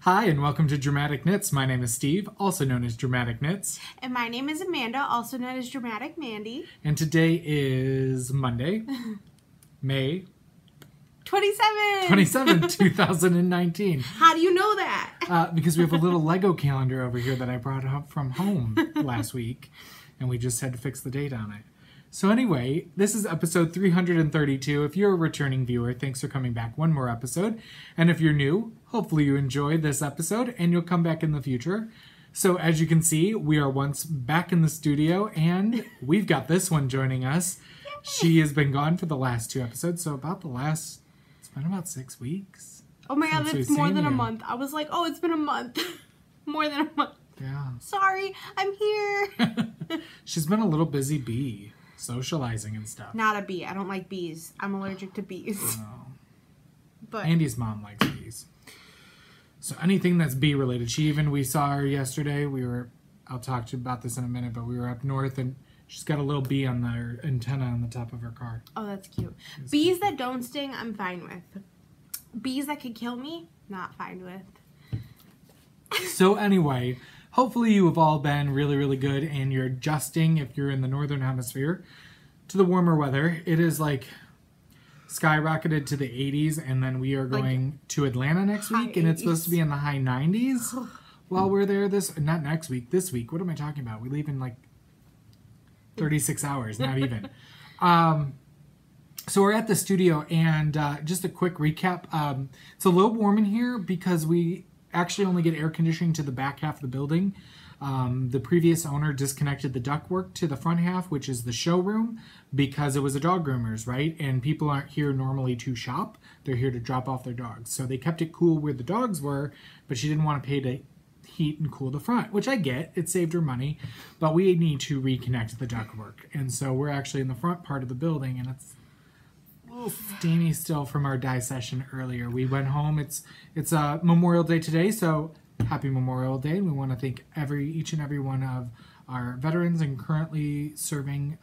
Hi, and welcome to Dramatic Knits. My name is Steve, also known as Dramatic Knits. And my name is Amanda, also known as Dramatic Mandy. And today is Monday, May 27! 2019. How do you know that? Because we have a little Lego calendar over here that I brought up from home last week, and we just had to fix the date on it. So anyway, this is episode 332. If you're a returning viewer, thanks for coming back one more episode. And if you're new, hopefully you enjoyed this episode and you'll come back in the future. So as you can see, we are once back in the studio and we've got this one joining us. She has been gone for the last two episodes, so it's been about 6 weeks. Oh my god, since that's we've more seen than a you. month. I was like, oh, it's been a month. More than a month. Yeah. Sorry, I'm here. She's been a little busy bee, socializing and stuff. Not a bee. I don't like bees. I'm allergic to bees. Oh. But Andy's mom likes bees. So anything that's bee related. We saw her yesterday. I'll talk to you about this in a minute, but we were up north and she's got a little bee on her antenna on the top of her car. oh, that's cute. Bees that don't sting, I'm fine with. Bees that could kill me, not fine with. So anyway, hopefully you have all been really, really good and you're adjusting, if you're in the northern hemisphere, to the warmer weather. It is like skyrocketed to the 80s, and then we are going to Atlanta next week, and it's supposed to be in the high 90s while we're there this week. What am I talking about? We leave in like 36 hours, not even. So we're at the studio, and just a quick recap. It's a little warm in here because we actually only get air conditioning to the back half of the building. The previous owner disconnected the ductwork to the front half, which is the showroom, because it was a dog groomer's, right? And people aren't here normally to shop. They're here to drop off their dogs. So they kept it cool where the dogs were, but she didn't want to pay to heat and cool the front, which I get. It saved her money, but we need to reconnect the ductwork. And so we're actually in the front part of the building, and it's a little steamy still from our dye session earlier. We went home. It's Memorial Day today, so happy Memorial Day. And we want to thank each and every one of our veterans and currently serving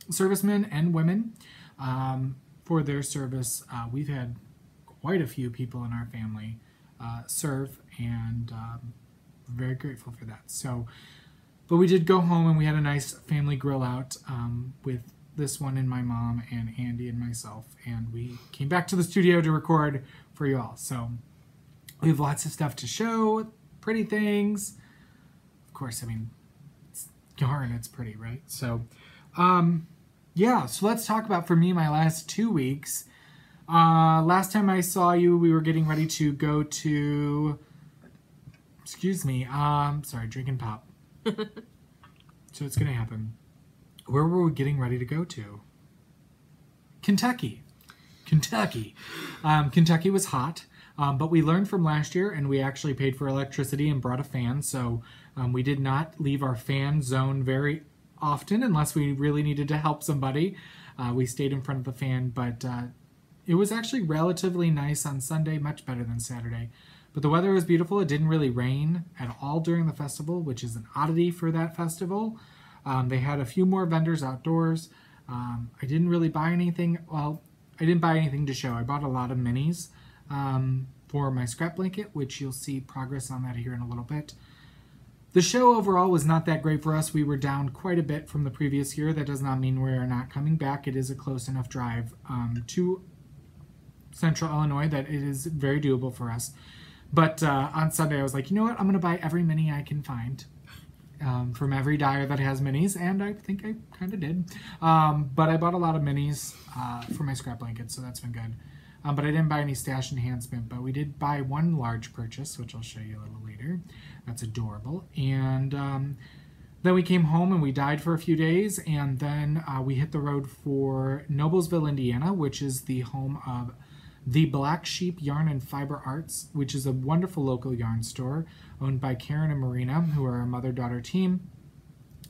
servicemen and women for their service. We've had quite a few people in our family serve, and we're very grateful for that. So, but we did go home and we had a nice family grill out with this one and my mom and Andy and myself, and we came back to the studio to record for you all. So we have lots of stuff to show, pretty things. Of course, I mean, it's yarn, it's pretty, right? So, yeah, so let's talk about, for me, my last 2 weeks. Last time I saw you, we were getting ready to go to, sorry, drinking pop. So it's going to happen. Where were we getting ready to go to? Kentucky. Kentucky was hot. But we learned from last year, and we actually paid for electricity and brought a fan, so we did not leave our fan zone very often unless we really needed to help somebody. We stayed in front of the fan, but it was actually relatively nice on Sunday, much better than Saturday. But the weather was beautiful. It didn't really rain at all during the festival, which is an oddity for that festival. They had a few more vendors outdoors. I didn't really buy anything. Well, I didn't buy anything to show. I bought a lot of minis for my scrap blanket, which you'll see progress on that here in a little bit. The show overall was not that great for us. We were down quite a bit from the previous year. That does not mean we are not coming back. It is a close enough drive to Central Illinois that it is very doable for us. But on Sunday I was like, you know what? I'm going to buy every mini I can find from every dyer that has minis, and I think I kind of did. But I bought a lot of minis for my scrap blanket, so that's been good. But I didn't buy any stash enhancement, but we did buy one large purchase, which I'll show you a little later. That's adorable. And then we came home and we dyed for a few days, and then we hit the road for Noblesville, Indiana, which is the home of the Black Sheep Yarn and Fiber Arts, which is a wonderful local yarn store owned by Karen and Marina, who are a mother-daughter team.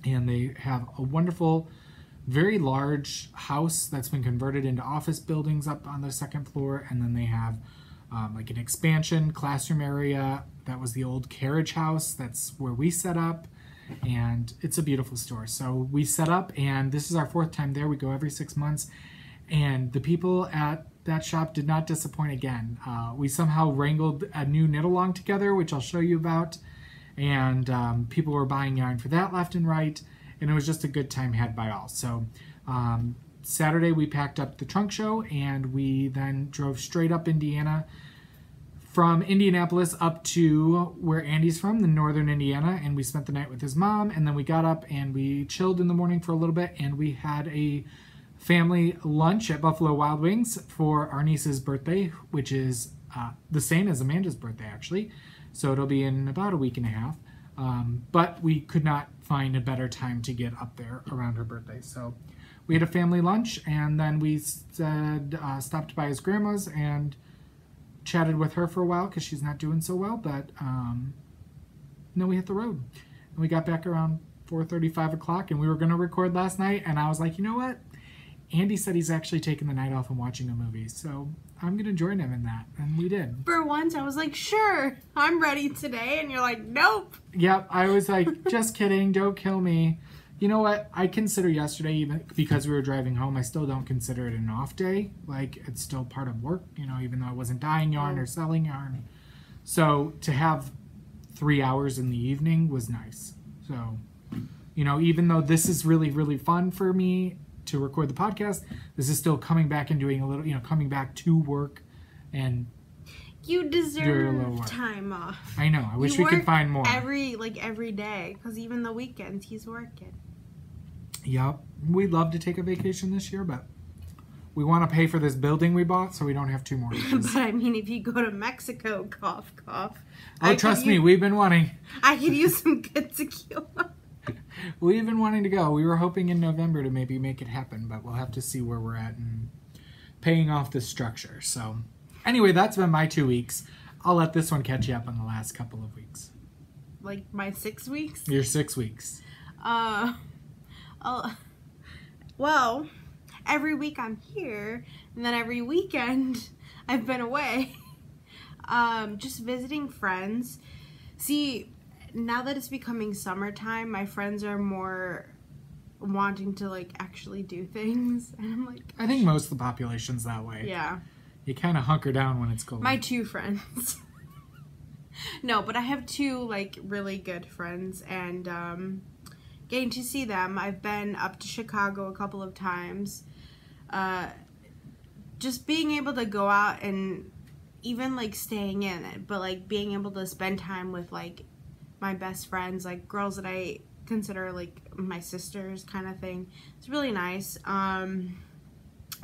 And they have a wonderful, very large house that's been converted into office buildings up on the second floor, and then they have like an expansion classroom area. That was the old carriage house. That's where we set up, and it's a beautiful store. So we set up, and this is our 4th time there. We go every 6 months, and the people at that shop did not disappoint again. We somehow wrangled a new knit along together, which I'll show you about. And people were buying yarn for that left and right. And it was just a good time had by all. So Saturday we packed up the trunk show and we then drove straight up Indiana, from Indianapolis up to where Andy's from, the northern Indiana, and we spent the night with his mom, and then we got up and we chilled in the morning for a little bit, and we had a family lunch at Buffalo Wild Wings for our niece's birthday, which is the same as Amanda's birthday, actually. So it'll be in about a week and a half. But we could not find a better time to get up there around her birthday. So we had a family lunch, and then we said, stopped by his grandma's and chatted with her for a while because she's not doing so well. But then we hit the road. And we got back around 4:30, 5 o'clock, and we were going to record last night. And I was like, you know what? Andy said he's actually taking the night off and watching a movie, so I'm going to join him in that. And we did. For once, I was like, sure, I'm ready today. And you're like, nope. Yep, I was like, just kidding, don't kill me. You know what? I consider yesterday, even because we were driving home, I still don't consider it an off day. Like, it's still part of work, you know, even though I wasn't dyeing yarn or selling yarn. So to have 3 hours in the evening was nice. So, you know, even though this is really, really fun for me to record the podcast, this is still coming back and doing a little, you know, coming back to work, and you deserve time off. I know. I wish we could find more. Every day, because even the weekends he's working. Yep. We'd love to take a vacation this year, but we want to pay for this building we bought so we don't have 2 mortgages. But I mean, if you go to Mexico, cough, cough. Oh, trust me, we've been wanting. I could use some good tequila. We've been wanting to go. We were hoping in November to maybe make it happen, but we'll have to see where we're at and paying off the structure. So anyway, that's been my 2 weeks. I'll let this one catch you up on the last couple of weeks. Like my 6 weeks? Your 6 weeks. Well, every week I'm here, and then every weekend I've been away. Just visiting friends. See, now that it's becoming summertime, my friends are more wanting to, like, actually do things. And I'm like, I think most of the population's that way. yeah. You kind of hunker down when it's cold. My 2 friends. No, but I have 2, like, really good friends, and getting to see them. I've been up to Chicago a couple of times. Just being able to go out and even, like, staying in it, but, like, being able to spend time with, like, my best friends, like, girls that I consider, like, my sisters kind of thing. It's really nice.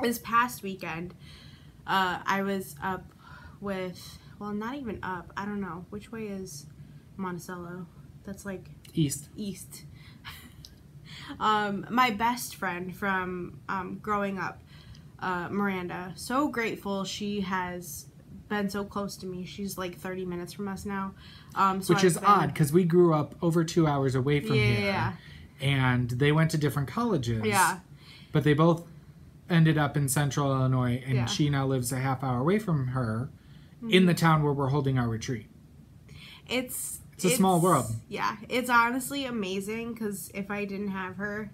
This past weekend, I was up with, well, not even up, I don't know, which way is Monticello? That's, like, East. My best friend from growing up, Miranda, so grateful. She has been so close to me. She's like 30 minutes from us now. Which is odd, because we grew up over 2 hours away from here. Yeah. And they went to different colleges. Yeah. But they both ended up in Central Illinois, and Yeah. she now lives a half hour away from her in the town where we're holding our retreat. It's a small world. Yeah, it's honestly amazing, because if I didn't have her,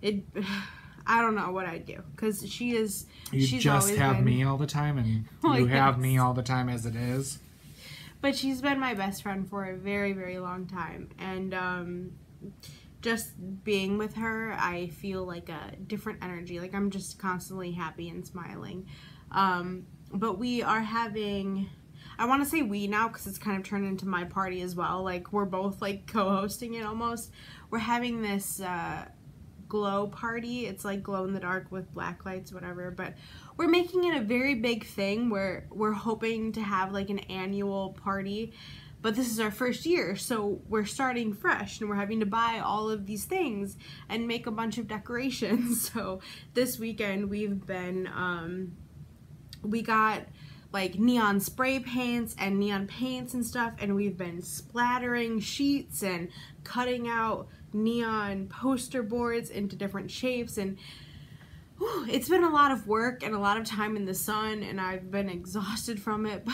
I don't know what I'd do, because she's just have been, me all the time, and Oh, you have yes. me all the time as it is. But she's been my best friend for a very, very long time, and just being with her, I feel like a different energy. Like, I'm just constantly happy and smiling. But we are having, I want to say we now, because it's kind of turned into my party as well. Like, we're both, like, co-hosting it almost. We're having this glow party. It's like glow in the dark with black lights, whatever. But we're making it a very big thing where we're hoping to have, like, an annual party. But this is our first year, so we're starting fresh, and we're having to buy all of these things and make a bunch of decorations. So this weekend we've been, we got like neon spray paints and neon paints and stuff, and we've been splattering sheets and cutting out neon poster boards into different shapes, and whew, it's been a lot of work and a lot of time in the sun, and I've been exhausted from it,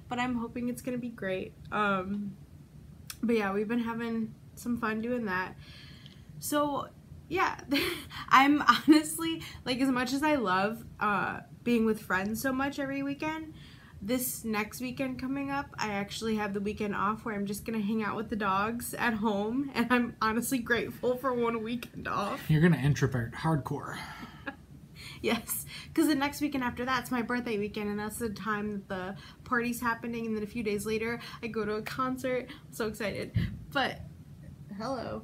but I'm hoping it's gonna be great. But yeah, we've been having some fun doing that. So yeah, I'm honestly, like, as much as I love being with friends so much every weekend. This next weekend coming up, I actually have the weekend off where I'm just going to hang out with the dogs at home, and I'm honestly grateful for one weekend off. You're going to introvert hardcore. Yes, because the next weekend after that's my birthday weekend, and that's the time that the party's happening, and then a few days later, I go to a concert. I'm so excited. But, hello.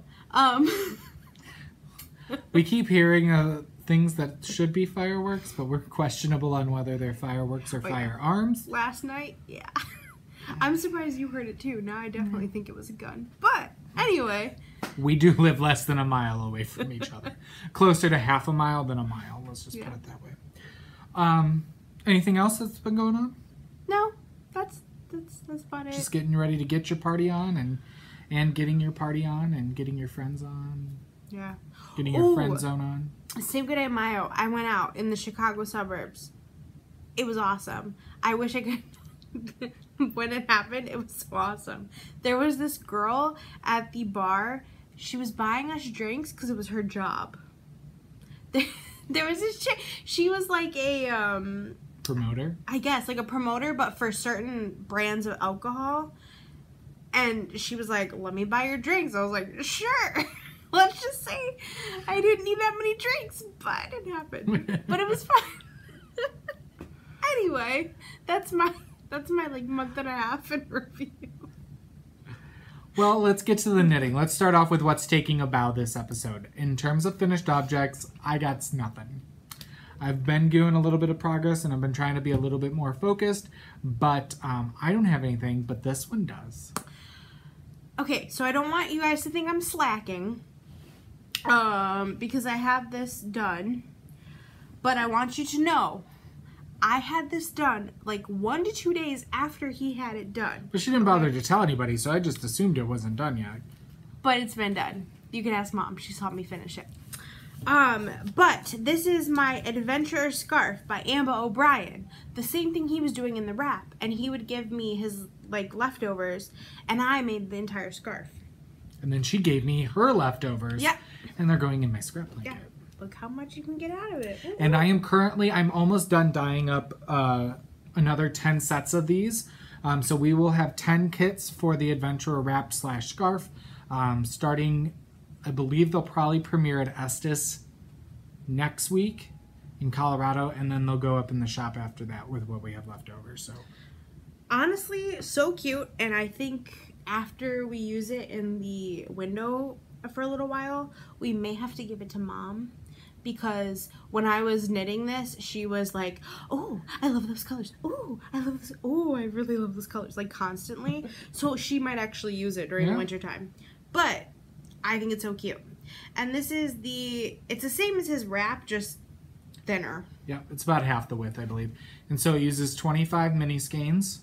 We keep hearing things that should be fireworks, but we're questionable on whether they're fireworks or firearms. Last night, yeah. I'm surprised you heard it too. Now I definitely think it was a gun. But anyway. We do live less than a mile away from each other. Closer to half a mile than a mile. Let's just put it that way. Anything else that's been going on? No. That's about it. Just getting ready to get your party on and getting your party on and getting your friends on. Yeah. Getting your friend zone on. Cinco de Mayo, I went out in the Chicago suburbs. It was awesome. I wish I could... When it happened, it was so awesome. There was this girl at the bar. She was buying us drinks because it was her job. There was this chick. She was like a... promoter? I guess, like a promoter, but for certain brands of alcohol. And she was like, let me buy your drinks. I was like, sure. Let's just say I didn't need that many drinks, but it happened. But it was fun. Anyway, that's my like month and a half in review. Well, let's get to the knitting. Let's start off with what's taking a bow this episode. In terms of finished objects, I got nothing. I've been doing a little bit of progress and I've been trying to be a little bit more focused, but I don't have anything, but this one does. Okay, so I don't want you guys to think I'm slacking. Because I have this done, but I want you to know I had this done like 1 to 2 days after he had it done. But she didn't bother to tell anybody, so I just assumed it wasn't done yet. But it's been done. You can ask Mom. She saw me finish it. But this is my Adventurer Scarf by Amba O'Brien. The same thing he was doing in the wrap, and he would give me his like leftovers, and I made the entire scarf. And then she gave me her leftovers. Yeah. And they're going in my scrap blanket. Yeah. Look how much you can get out of it. Ooh. And I'm almost done dyeing up another 10 sets of these. So we will have 10 kits for the Adventurer Wrap / Scarf. Starting, I believe they'll probably premiere at Estes next week in Colorado. And then they'll go up in the shop after that with what we have left over. So honestly, so cute. And I think after we use it in the window for a little while, we may have to give it to Mom, because when I was knitting this, she was like, oh, I love those colors. Oh, I love this. Oh, I really love those colors, like constantly. So she might actually use it during the winter time. But I think it's so cute. And this is it's the same as his wrap, just thinner. Yeah, it's about half the width, I believe. And so it uses 25 mini skeins.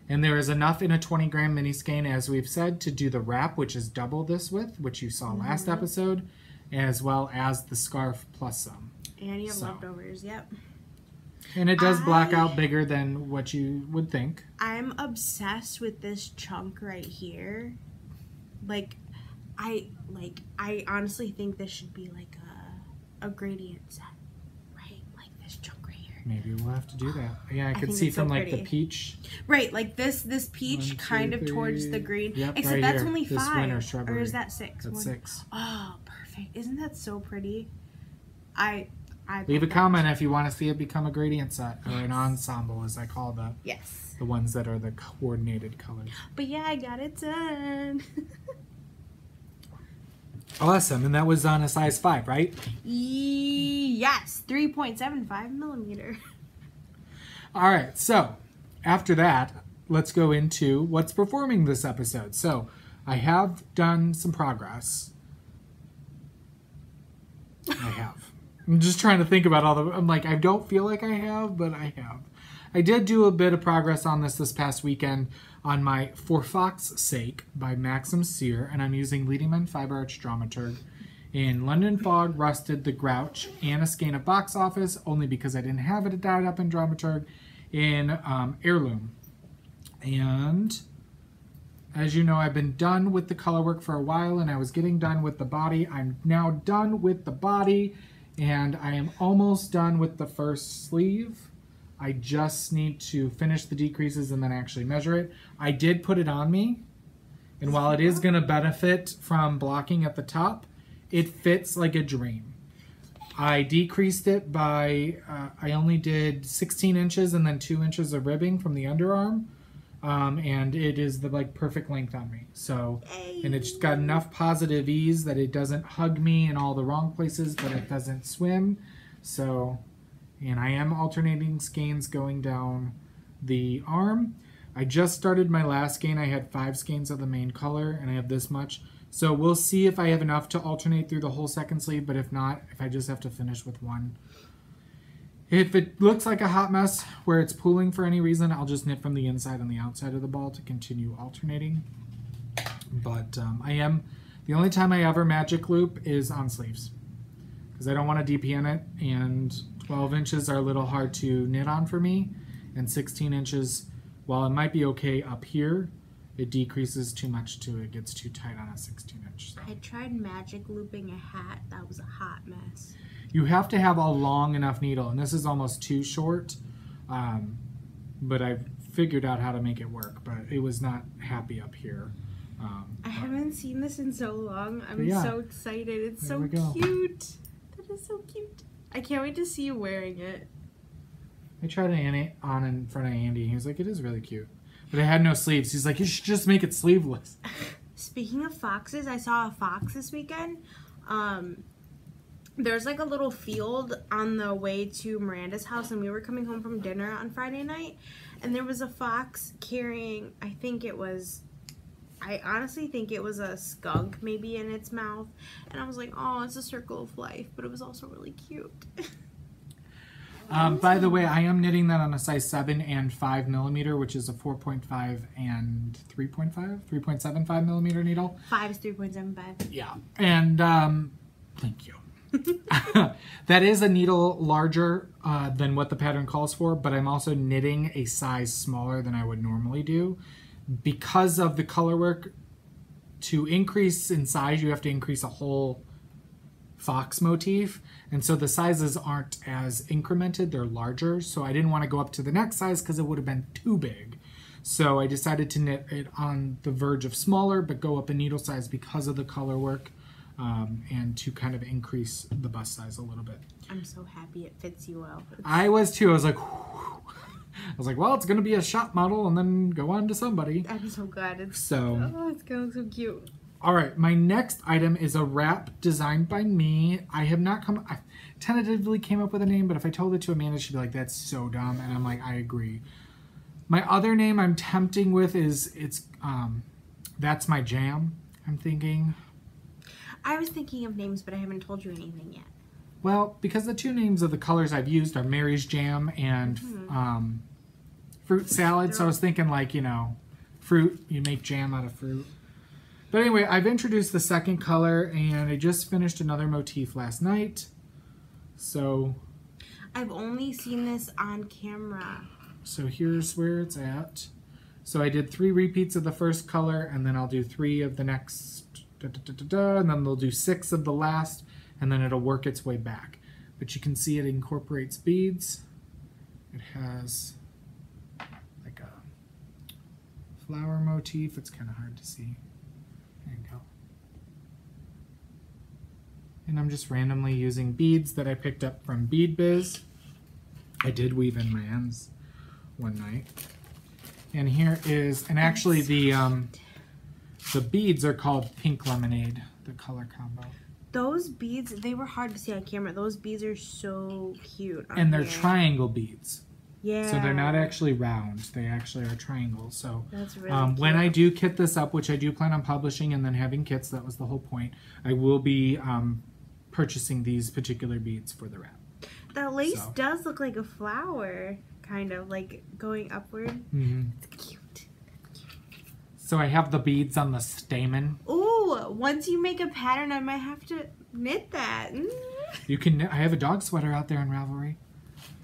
And there is enough in a 20-gram mini skein, as we've said, to do the wrap, which is double this width, which you saw last episode, as well as the scarf plus some. And you have leftovers, yep. And it does black out bigger than what you would think. I'm obsessed with this chunk right here. I honestly think this should be like a gradient set, right? Like this chunk right here. Maybe we'll have to do that. Yeah, I could see from like the peach. Right, like this peach 1, 2, kind of 3. Towards the green. Yep, except right that's here. only this 5. Or is that 6? That's 6. Oh, perfect. Isn't that so pretty? I leave a comment if you want to see it become a gradient set or an ensemble, as I call the ones that are the coordinated colors. But yeah, I got it done. Awesome, and that was on a size 5, right? Yes, 3.75 millimeter. All right, so after that, let's go into what's performing this episode. So I have done some progress. I have. I'm just trying to think about I'm like, I don't feel like I have, but I have. I did do a bit of progress on this past weekend on my For Fox's Sake by Maxim Cyr, and I'm using Leading Men Fiber Arch Dramaturg in London Fog, Rusted, The Grouch, and a skein of Box Office, only because I didn't have it dyed up in Dramaturg, in Heirloom. And as you know, I've been done with the color work for a while, and I was getting done with the body. I'm now done with the body, and I am almost done with the first sleeve. I just need to finish the decreases and then actually measure it. I did put it on me, and while it is going to benefit from blocking at the top, it fits like a dream. I decreased it by, I only did 16 inches and then 2 inches of ribbing from the underarm. And it is the like perfect length on me. So, and it's got enough positive ease that it doesn't hug me in all the wrong places, but it doesn't swim. So, and I am alternating skeins going down the arm. I just started my last skein. I had 5 skeins of the main color, and I have this much. So we'll see if I have enough to alternate through the whole second sleeve, but if not, if I just have to finish with one. If it looks like a hot mess where it's pooling for any reason, I'll just knit from the inside and the outside of the ball to continue alternating. But the only time I ever magic loop is on sleeves, because I don't want to DPN it, and 12 inches are a little hard to knit on for me, and 16 inches, while it might be okay up here, it decreases too much to it gets too tight on a 16 inch. So. I tried magic looping a hat. That was a hot mess. You have to have a long enough needle, and this is almost too short, but I've figured out how to make it work, but it was not happy up here. I haven't seen this in so long. I'm so excited. It's so cute. That is so cute. I can't wait to see you wearing it. I tried it on in front of Andy. He was like, it is really cute. But it had no sleeves. He's like, you should just make it sleeveless. Speaking of foxes, I saw a fox this weekend. There's like a little field on the way to Miranda's house, and we were coming home from dinner on Friday night, and there was a fox carrying, I honestly think it was a skunk maybe in its mouth, and I was like, oh, it's a circle of life, but it was also really cute. By the way, I am knitting that on a size 7 and 5 millimeter, which is a 4.5 and 3.75 millimeter needle. 5 is 3.75. Yeah, and thank you. That is a needle larger than what the pattern calls for, but I'm also knitting a size smaller than I would normally do. Because of the color work, to increase in size, you have to increase a whole fox motif, and so the sizes aren't as incremented, they're larger, so I didn't want to go up to the next size because it would have been too big. So I decided to knit it on the verge of smaller, but go up a needle size because of the color work, and to kind of increase the bust size a little bit. I'm so happy it fits you well. I was too. I was like, whew. I was like, well, it's going to be a shop model and then go on to somebody. I'm so glad. It's going to look so cute. All right, my next item is a wrap designed by me. I tentatively came up with a name, but if I told it to Amanda, she'd be like, that's so dumb. And I'm like, I agree. My other name I'm tempting with is, That's My Jam, I'm thinking. I was thinking of names, but I haven't told you anything yet. Well, because the two names of the colors I've used are Mary's Jam and Fruit Salad. So I was thinking like, fruit, you make jam out of fruit. But anyway, I've introduced the second color, and I just finished another motif last night. So I've only seen this on camera. So here's where it's at. So I did 3 repeats of the first color, and then I'll do 3 of the next, and then they'll do 6 of the last, and then it'll work its way back. But you can see it incorporates beads. It has like a flower motif. It's kind of hard to see. There you go. And I'm just randomly using beads that I picked up from Bead Biz. I did weave in my ends one night. And here is, and actually the beads are called Pink Lemonade, the color combo. Those beads, they were hard to see on camera. Those beads are so cute. And they're triangle beads. Yeah. So they're not actually round. They actually are triangles. So that's really cute. When I do kit this up, which I do plan on publishing and then having kits, that was the whole point, I will be purchasing these particular beads for the wrap. The lace does look like a flower, kind of like going upward. Mm-hmm. It's cute. So I have the beads on the stamen. Ooh, once you make a pattern, I might have to knit that. You can knit. I have a dog sweater out there in Ravelry.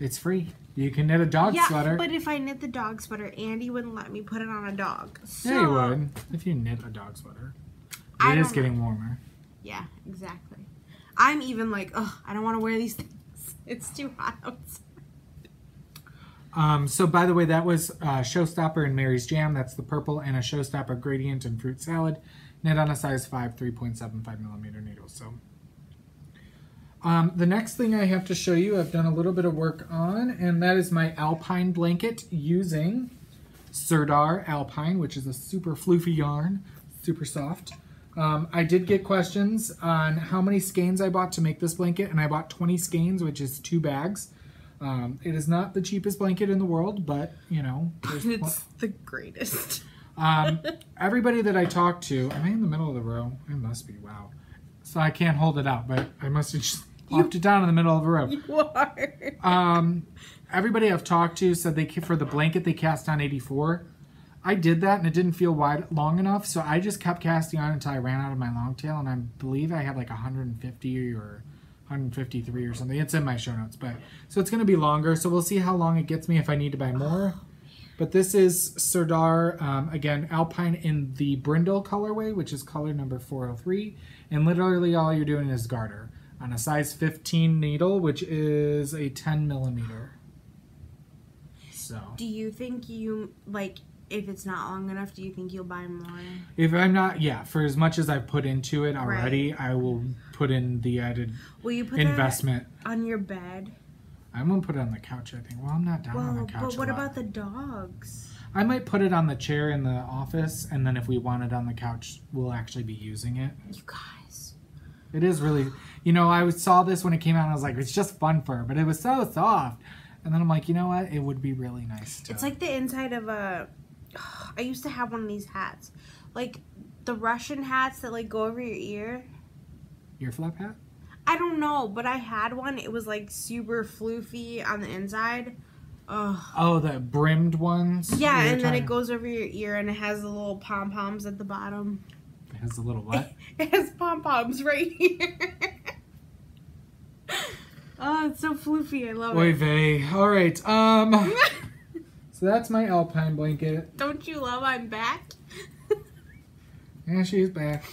It's free. You can knit a dog sweater. Yeah, but if I knit the dog sweater, Andy wouldn't let me put it on a dog. So, yeah, you would. If you knit a dog sweater. It is getting warmer. Yeah, exactly. I'm even like, ugh, I don't want to wear these things. It's too hot outside. So by the way, that was Showstopper and Mary's Jam. That's the purple, and a Showstopper Gradient and Fruit Salad. Knit on a size 5, 3.75 millimeter needle. So the next thing I have to show you, I've done a little bit of work on, and that is my Alpine blanket using Sirdar Alpine, which is a super floofy yarn, super soft. I did get questions on how many skeins I bought to make this blanket, and I bought 20 skeins, which is 2 bags. It is not the cheapest blanket in the world, but, you know. It's the greatest. Everybody that I talked to, am I in the middle of the row? I must be, wow. So I can't hold it out, but I must have just plopped it down in the middle of the row. You are. Everybody I've talked to said for the blanket they cast on 84. I did that and it didn't feel long enough, so I just kept casting on until I ran out of my long tail, and I believe I have like 150 or 153 or something. It's in my show notes, but so it's going to be longer, so we'll see how long it gets me if I need to buy more. But this is Sirdar, again, Alpine in the Brindle colorway, which is color number 403, and literally all you're doing is garter on a size 15 needle, which is a 10 millimeter. So Do you think if it's not long enough, do you think you'll buy more? If I'm not, yeah, for as much as I've put into it already, right, I will put in the added investment. On your bed? I'm going to put it on the couch, I think. Well, I'm not down on the couch. But what about the dogs? I might put it on the chair in the office, and then if we want it on the couch, we'll actually be using it. You guys. It is really, you know, I saw this when it came out, and I was like, it's just fun fur, but it was so soft. And then I'm like, you know what? It would be really nice to... It's like the inside of a... I used to have one of these hats. Like, the Russian hats that, like, go over your ear. Ear flap hat? I don't know, but I had one. It was, like, super floofy on the inside. Ugh. Oh, the brimmed ones? Yeah, and then it goes over your ear, and it has the little pom-poms at the bottom. It has the little what? It has pom-poms right here. Oh, it's so floofy. I love it. Oy vey. All right. So that's my Alpine blanket. Don't you love I'm back? Yeah, she's back.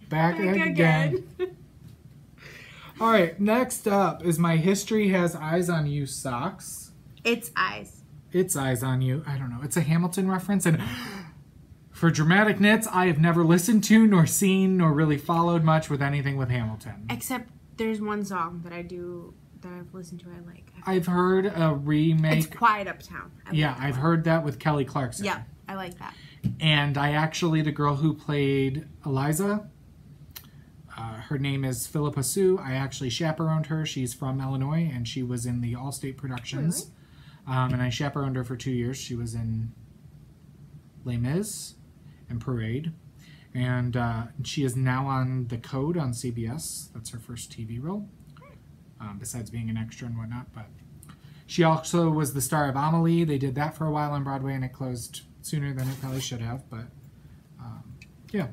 Back again. All right, next up is my History Has Eyes on You socks. It's eyes. It's Eyes on You. I don't know. It's a Hamilton reference, and for dramatic knits, I have never listened to, nor seen, nor really followed much with anything with Hamilton. Except there's one song that I've listened to, I like. I've heard a remake. It's Quiet Uptown. I've heard that with Kelly Clarkson. Yeah, I like that. And the girl who played Eliza, her name is Philippa Sue. I actually chaperoned her. She's from Illinois, and she was in the Allstate Productions. Really? And I chaperoned her for 2 years. She was in Les Mis and Parade. And she is now on The Code on CBS. That's her first TV role, besides being an extra and whatnot. But she also was the star of Amelie. They did that for a while on Broadway, and it closed sooner than it probably should have. But yeah,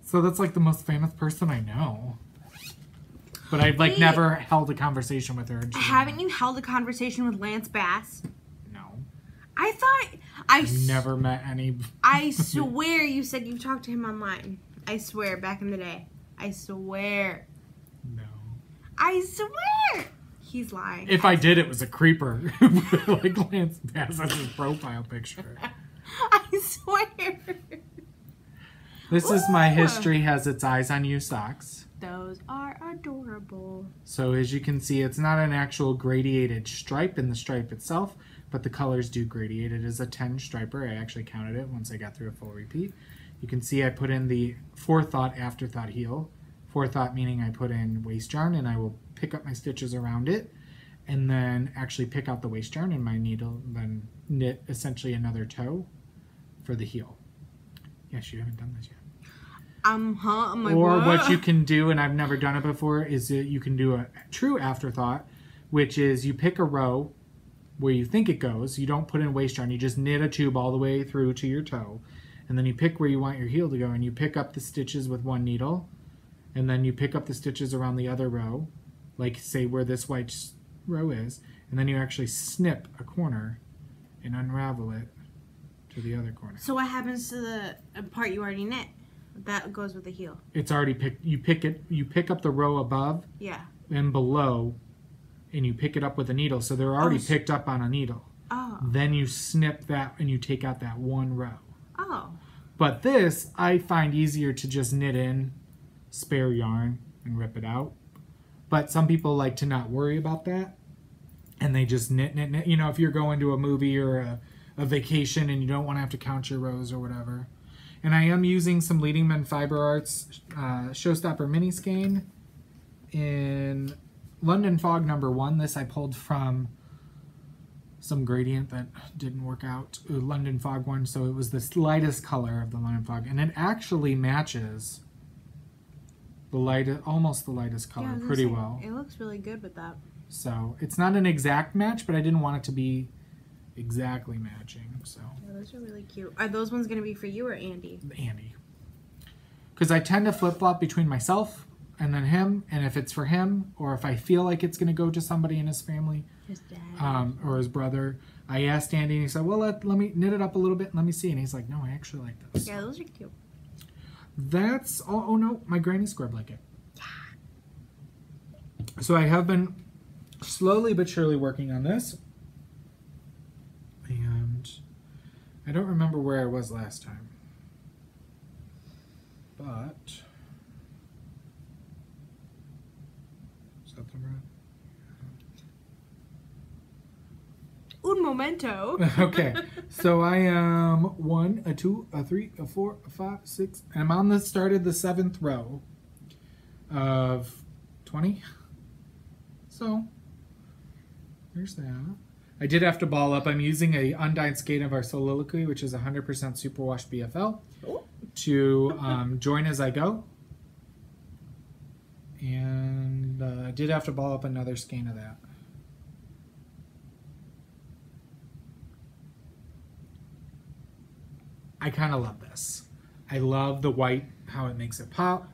so that's like the most famous person I know. But I've never held a conversation with her. Haven't you held a conversation with Lance Bass? No. I thought I've never met any. I swear you said you talked to him online. I swear, back in the day. I swear. No. I swear. He's lying. If I did, it was a creeper. Like Lance Bass as his profile picture. I swear. This is my History Has Its Eyes on You socks. Those are adorable. So as you can see, it's not an actual gradiated stripe in the stripe itself, but the colors do gradiate. It is a 10 striper. I actually counted it once I got through a full repeat. You can see I put in the forethought afterthought heel. Forethought meaning I put in waste yarn, and I will pick up my stitches around it and then actually pick out the waste yarn in my needle, then knit essentially another toe for the heel. Yes, you haven't done this yet. What you can do, and I've never done it before, is you can do a true afterthought, which is you pick a row where you think it goes. You don't put in waste yarn. You just knit a tube all the way through to your toe. And then you pick where you want your heel to go, and you pick up the stitches with one needle. And then you pick up the stitches around the other row, like say where this white row is. And then you actually snip a corner and unravel it to the other corner. So what happens to the part you already knit? That goes with the heel. It's already picked. You pick up the row above and below, and you pick it up with a needle. So they're already picked up on a needle. Oh. Then you snip that and you take out that one row. Oh. But this, I find easier to just knit in spare yarn and rip it out. But some people like to not worry about that. And they just knit. You know, if you're going to a movie or a vacation and you don't want to have to count your rows or whatever. And I am using some Leading Men Fiber Arts Showstopper mini skein in London Fog #1. This I pulled from some gradient that didn't work out. London Fog one, so it was the lightest color of the London Fog. And it actually matches the almost the lightest color pretty well. It looks really good with that. So it's not an exact match, but I didn't want it to be exactly matching. So yeah, those are really cute. Are those ones going to be for you or Andy? Andy. Because I tend to flip-flop between myself and then him, and if it's for him, or if I feel like it's going to go to somebody in his family, his dad, or his brother, I asked Andy, and he said, well, let me knit it up a little bit and let me see. And he's like, no, I actually like this. Yeah, those are cute. That's all. Oh no, my granny square blanket. So I have been slowly but surely working on this. And I don't remember where I was last time. But is that the right? Un momento. Okay, so I am 1, a 2, a 3, a 4, a 5, 6. I'm on the started the 7th row of 20. So there's that. I did have to ball up. I'm using a undyed skein of our Soliloquy, which is 100% superwash BFL, to join as I go. And I did have to ball up another skein of that. I kind of love this. I love the white, how it makes it pop.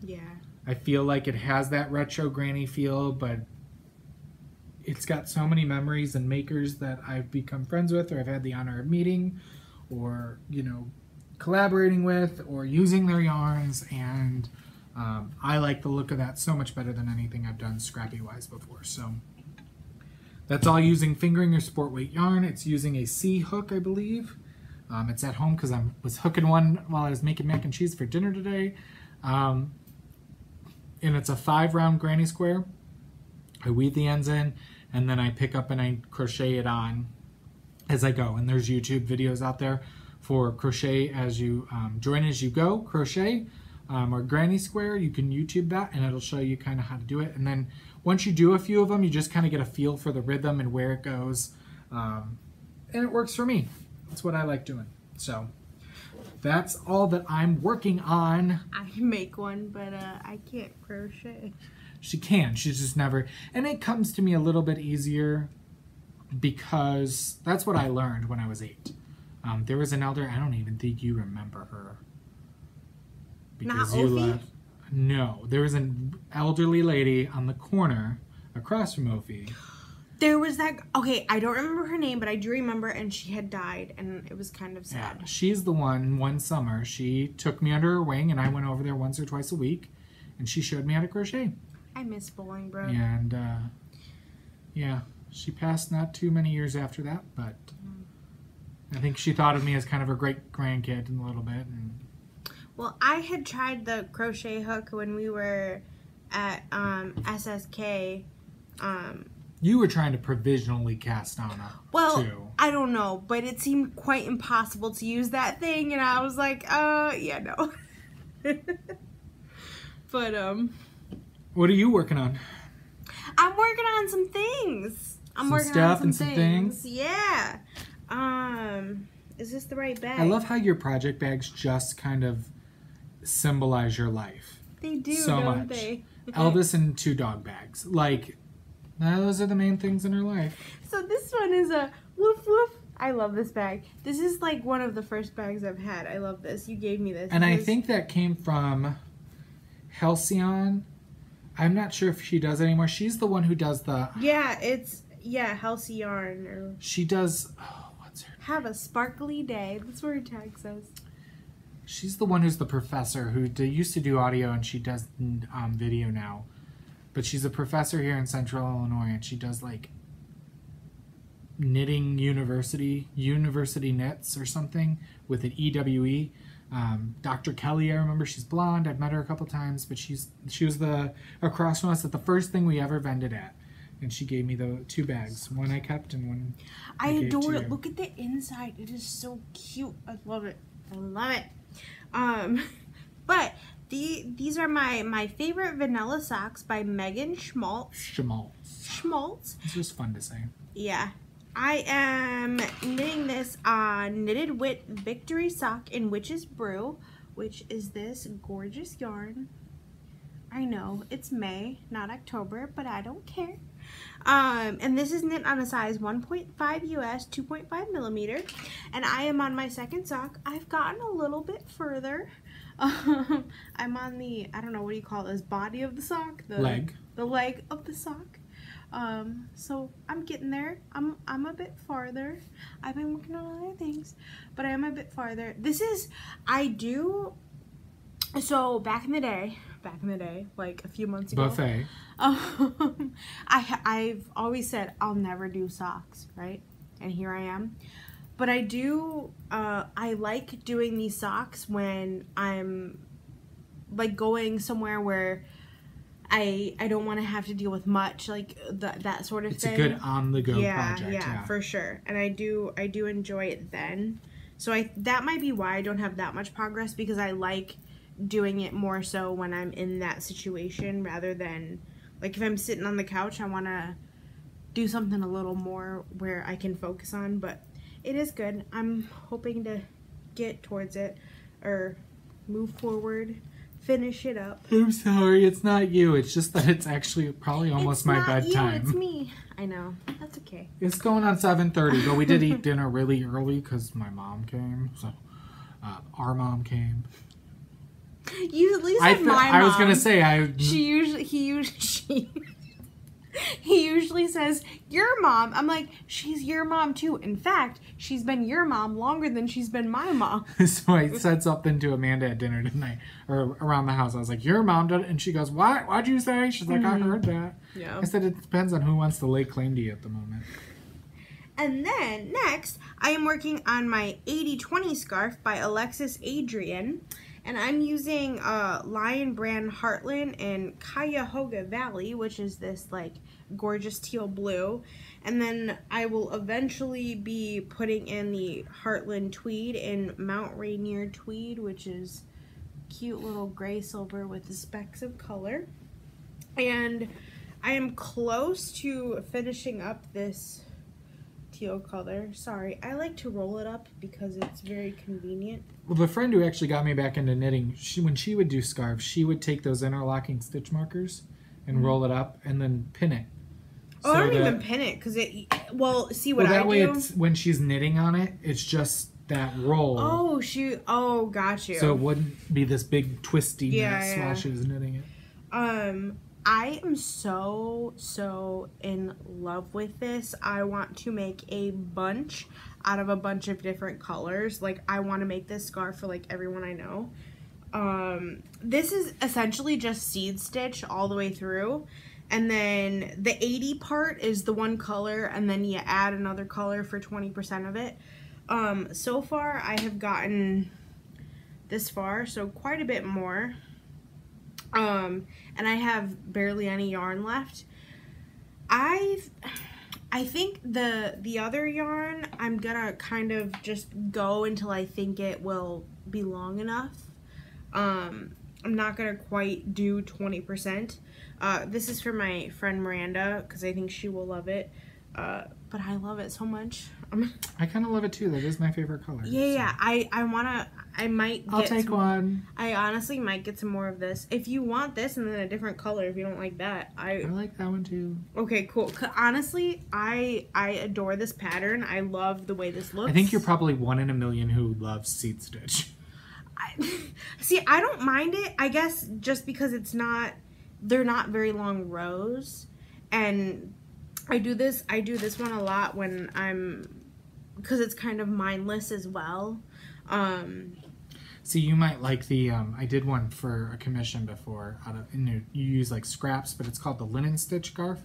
Yeah. I feel like it has that retro granny feel, but it's got so many memories and makers that I've become friends with, or I've had the honor of meeting, or, you know, collaborating with, or using their yarns, and I like the look of that so much better than anything I've done scrappy-wise before. So that's all using fingering or sport weight yarn. It's using a C hook, I believe. It's at home because I was hooking one while I was making mac and cheese for dinner today. And it's a 5-round granny square. I weave the ends in, and then I pick up and I crochet it on as I go. And there's YouTube videos out there for crochet as you join as you go, crochet, or granny square. You can YouTube that, and it'll show you kind of how to do it. And then once you do a few of them, you just kind of get a feel for the rhythm and where it goes. And it works for me. That's what I like doing. So that's all that I'm working on. I can make one, but I can't crochet. She can. She's just never. And it comes to me a little bit easier because that's what I learned when I was 8. There was an elder. I don't even think you remember her. Because Not you Ophi? left. No. There was an elderly lady on the corner across from Ophi. There was that. Okay, I don't remember her name, but I do remember, and she had died, and it was kind of sad. Yeah, she's the one summer. She took me under her wing, and I went over there once or twice a week, and she showed me how to crochet. I miss Bolingbroke. And, yeah, she passed not too many years after that, but I think she thought of me as kind of her great-grandkid in a little bit. And Well, I had tried the crochet hook when we were at SSK. you were trying to provisionally cast on her, Well, too. I don't know, but it seemed quite impossible to use that thing, and I was like, yeah, no. But, What are you working on? I'm working on some things. I'm Some working stuff on and some some things. things? Yeah. Is this the right bag? I love how your project bags just kind of symbolize your life. They do, so don't much. they? Elvis and 2 dog bags. Like, those are the main things in her life. So this one is a woof woof. I love this bag. This is like one of the first bags I've had. I love this. You gave me this. And I think that came from Halcyon. I'm not sure if she does it anymore. She's the one who does the... Yeah, it's... Yeah, Halcyon Yarn. Or She does... Oh, what's her... have a sparkly day. That's what her tag says. She's the one who's the professor who used to do audio, and she does video now. But she's a professor here in Central Illinois, and she does, like... knitting university knits or something with an EWE. Dr. Kelly, I remember, she's blonde. I've met her a couple times, but she was across from us at the first thing we ever vended at, and she gave me the 2 bags. One I kept and one I gave adore to it. you. Look at the inside. It is so cute. I love it. I love it. But these are my favorite vanilla socks by Megan Schmaltz. Schmaltz. It's just fun to say. Yeah. I am knitting this on Knitted Wit Victory Sock in Witch's Brew, which is this gorgeous yarn. I know, it's May, not October, but I don't care. And this is knit on a size 1.5 US, 2.5 millimeter. And I am on my second sock. I've gotten a little bit further. I'm on the, I don't know, what do you call this, body of the sock? The leg. The leg of the sock. So I'm getting there. I'm a bit farther. I've been working on other things, but I am a bit farther. So back in the day, like a few months ago. Buffet. I've always said I'll never do socks, right? And here I am. But I do, I like doing these socks when I'm like going somewhere where I don't want to have to deal with much, like that sort of thing. It's a good on-the-go project. Yeah, for sure. And I do enjoy it then. So that might be why I don't have that much progress, because I like doing it more so when I'm in that situation rather than, like, if I'm sitting on the couch, I want to do something a little more where I can focus on. But it is good. I'm hoping to get towards it or move forward. Finish it up. I'm sorry, it's not you. It's just that it's actually probably almost my bedtime. It's me. I know. That's okay. It's going on 7:30, but we did eat dinner really early because my mom came. So our mom came. You at least said my mom. I was gonna say He usually says your mom. I'm like, she's your mom too. In fact, she's been your mom longer than she's been my mom. So I said something to Amanda at dinner tonight, or around the house. I was like, your mom did it, and she goes, "What? What'd you say?" She's like, "I heard that." Yeah. I said it depends on who wants to lay claim to you at the moment. And then next, I am working on my 80/20 scarf by Alexis Adrian. And I'm using Lion Brand Heartland and Cuyahoga Valley, which is this like gorgeous teal blue. And then I will eventually be putting in the Heartland Tweed in Mount Rainier Tweed, which is cute little gray silver with the specks of color. And I am close to finishing up this teal color. Sorry, I like to roll it up because it's very convenient. Well, the friend who actually got me back into knitting, when she would do scarves, she would take those interlocking stitch markers and roll it up and then pin it. Oh, I don't even pin it because it. Well, see what I do. That way, it's when she's knitting on it, it's just that roll. Oh, oh, got you. So it wouldn't be this big twisty mess while she was knitting it. I am so in love with this. I want to make a bunch out of a bunch of different colors. Like, I want to make this scarf for like everyone I know. This is essentially just seed stitch all the way through. And then the 80 part is the one color, and then you add another color for 20% of it. So far I have gotten this far, so quite a bit more. And I have barely any yarn left. I think the other yarn, I'm gonna kind of just go until I think it will be long enough. I'm not gonna quite do 20%. This is for my friend Miranda, because I think she will love it. But I love it so much. I kind of love it too. That is my favorite color. Yeah, so. I'll take one. I honestly might get some more of this. If you want this and then a different color, if you don't like that. I like that one too. Okay, cool. Honestly, I adore this pattern. I love the way this looks. I think you're probably 1 in a million who loves seed stitch. See, I don't mind it. I guess just because they're not very long rows. And I do this one a lot when because it's kind of mindless as well. See, you might like the, I did one for a commission before, you use like scraps, but it's called the linen stitch scarf.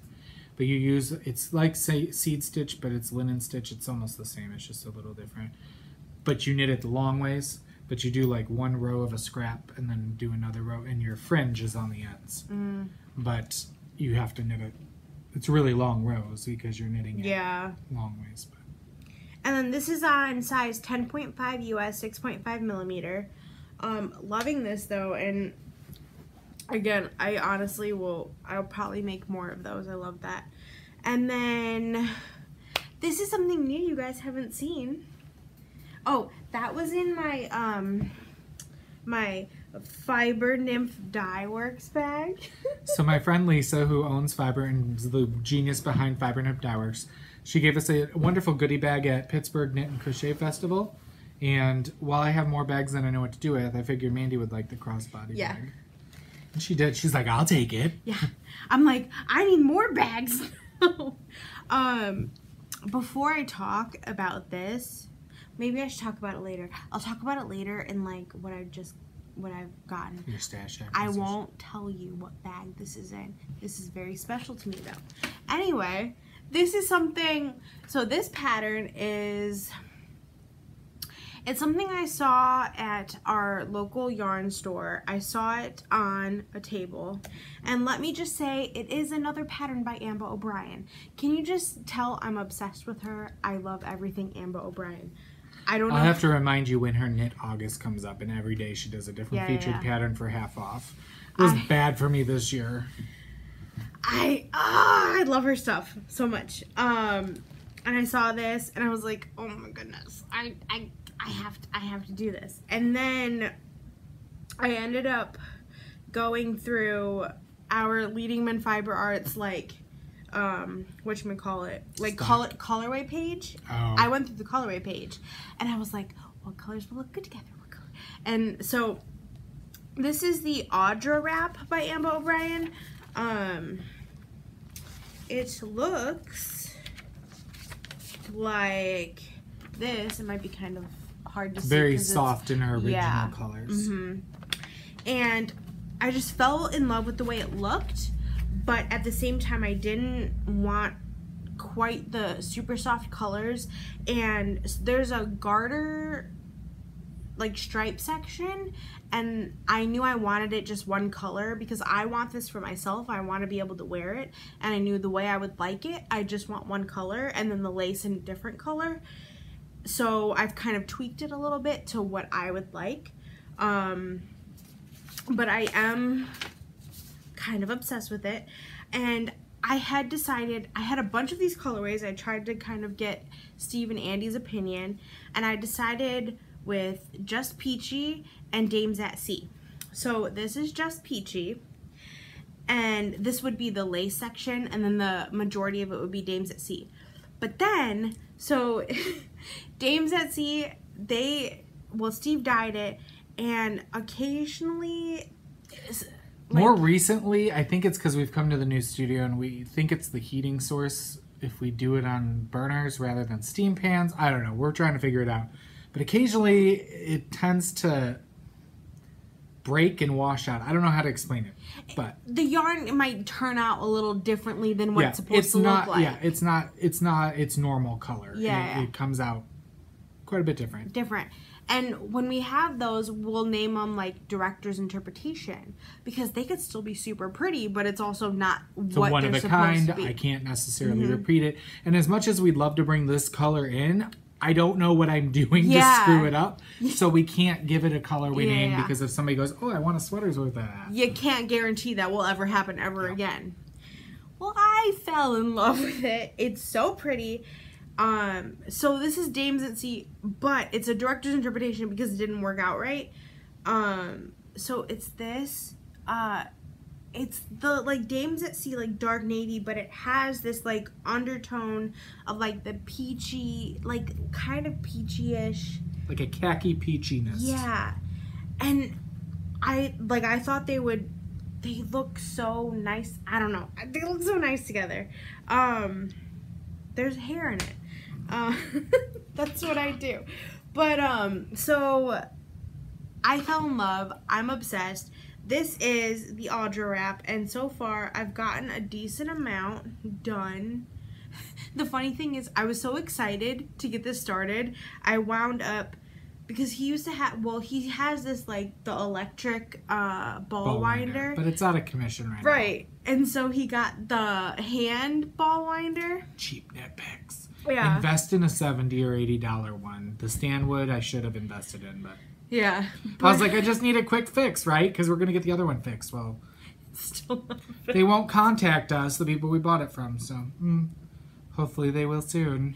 but you use, it's like say seed stitch, but it's linen stitch. It's almost the same. It's just a little different. But you knit it the long ways, but you do like one row of a scrap and then do another row, and your fringe is on the ends. But you have to knit it. It's really long rows because you're knitting it long ways. But. And then this is on size 10.5 US, 6.5 millimeter. Loving this though, and again, I honestly I'll probably make more of those. I love that. And then this is something new you guys haven't seen. Oh, that was in my my Fiber Nymph Dye Works bag. So my friend Lisa, who owns Fiber and is the genius behind Fiber Nymph Dye Works, she gave us a wonderful goodie bag at Pittsburgh Knit and Crochet Festival. And while I have more bags than I know what to do with, I figured Mandy would like the crossbody bag. And she did. She's like, I'll take it. Yeah. I'm like, I need more bags. Before I talk about this, maybe I should talk about it later. I'll talk about it later in like what I've gotten. Your stash. I won't tell you what bag this is in. This is very special to me though. Anyway, this is something, so this pattern is, it's something I saw at our local yarn store. I saw it on a table, and let me just say, it is another pattern by Amba O'Brien. Can you just tell I'm obsessed with her? I love everything Amba O'Brien. I don't know. I'll have to remind you when her Knit August comes up, and every day she does a different featured pattern for half off. It was bad for me this year. I love her stuff so much. And I saw this, and I was like, oh my goodness, I have to do this. And then I ended up going through our Leading Men Fiber Arts, like, whatchamacallit, like colorway page. I went through the colorway page, and I was like, what colors will look good together? What color? And so this is the Audra wrap by Amba O'Brien. It looks like this. It might be kind of hard to see. Very soft in her original colors. And I just fell in love with the way it looked, but at the same time I didn't want quite the super soft colors. And there's a garter like stripe section, and I knew I wanted it just one color because I want this for myself. I want to be able to wear it, and I knew the way I would like it, I just want one color and then the lace in a different color. So I've kind of tweaked it a little bit to what I would like. But I am kind of obsessed with it, and I had decided, I had a bunch of these colorways. I tried to kind of get Steve and Andy's opinion, and I decided with Just Peachy and Dames at Sea. So this is Just Peachy, and this would be the lace section, and then the majority of it would be Dames at Sea. But then, so Dames at Sea, Steve dyed it, and occasionally, more recently, I think it's because we've come to the new studio and we think it's the heating source if we do it on burners rather than steam pans. I don't know. We're trying to figure it out. But occasionally it tends to break and wash out. I don't know how to explain it, but the yarn might turn out a little differently than what it's supposed to look like. Yeah, it's not its normal color. It comes out quite a bit different. And when we have those, we'll name them like director's interpretation, because they could still be super pretty, but it's also not what one they're of a supposed kind. to be. I can't necessarily repeat it. And as much as we'd love to bring this color in, I don't know what I'm doing to screw it up. So we can't give it a colorway name, because if somebody goes, oh, I want a sweaters with that. You can't guarantee that will ever happen ever again. Well, I fell in love with it. It's so pretty. So this is Dames at Sea, but it's a director's interpretation because it didn't work out right. So it's this, it's the like Dames at Sea, like dark navy, but it has this like undertone of like the peachy, like kind of peachy-ish, like a khaki peachiness. Yeah. And I thought they look so nice. I don't know. They look so nice together. There's hair in it. That's what I do. But so I fell in love. I'm obsessed. this is the Audra wrap, and so far I've gotten a decent amount done. The funny thing is, I was so excited to get this started, I wound up, because he used to have, well, he has this, like, the electric ball winder. But it's out of commission right now. Right. And so he got the hand ball winder. Cheap nitpicks. Yeah. Invest in a $70 or $80 one. The Stanwood I should have invested in, but... Yeah. I was like, I just need a quick fix, right? Because we're going to get the other one fixed. Well, Still not they won't contact us, the people we bought it from, so hopefully they will soon.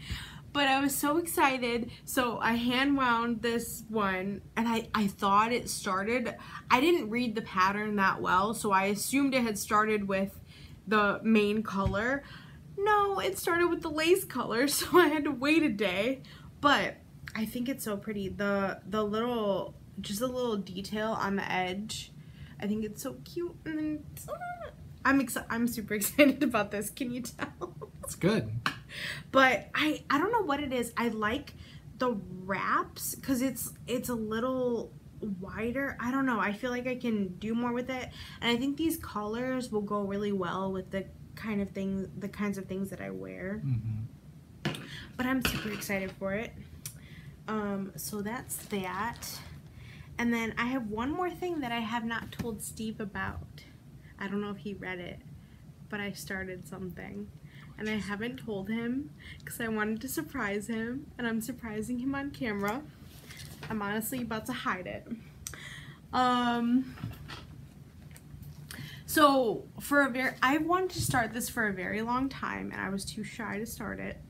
But I was so excited, so I hand wound this one, and I thought it started, I didn't read the pattern that well, so I assumed it had started with the main color. No, it started with the lace color, so I had to wait a day, but I think it's so pretty. The little, just a little detail on the edge, I think it's so cute, and I'm super excited about this, can you tell? It's good. But I don't know what it is. I like the wraps because it's a little wider. I don't know. I feel like I can do more with it. And I think these colors will go really well with the kinds of things that I wear. But I'm super excited for it. So that's that. And then I have one more thing that I have not told Steve about. I don't know if he read it, but I started something. And I haven't told him because I wanted to surprise him, and I'm surprising him on camera. I'm honestly about to hide it. So I wanted to start this for a very long time, and I was too shy to start it.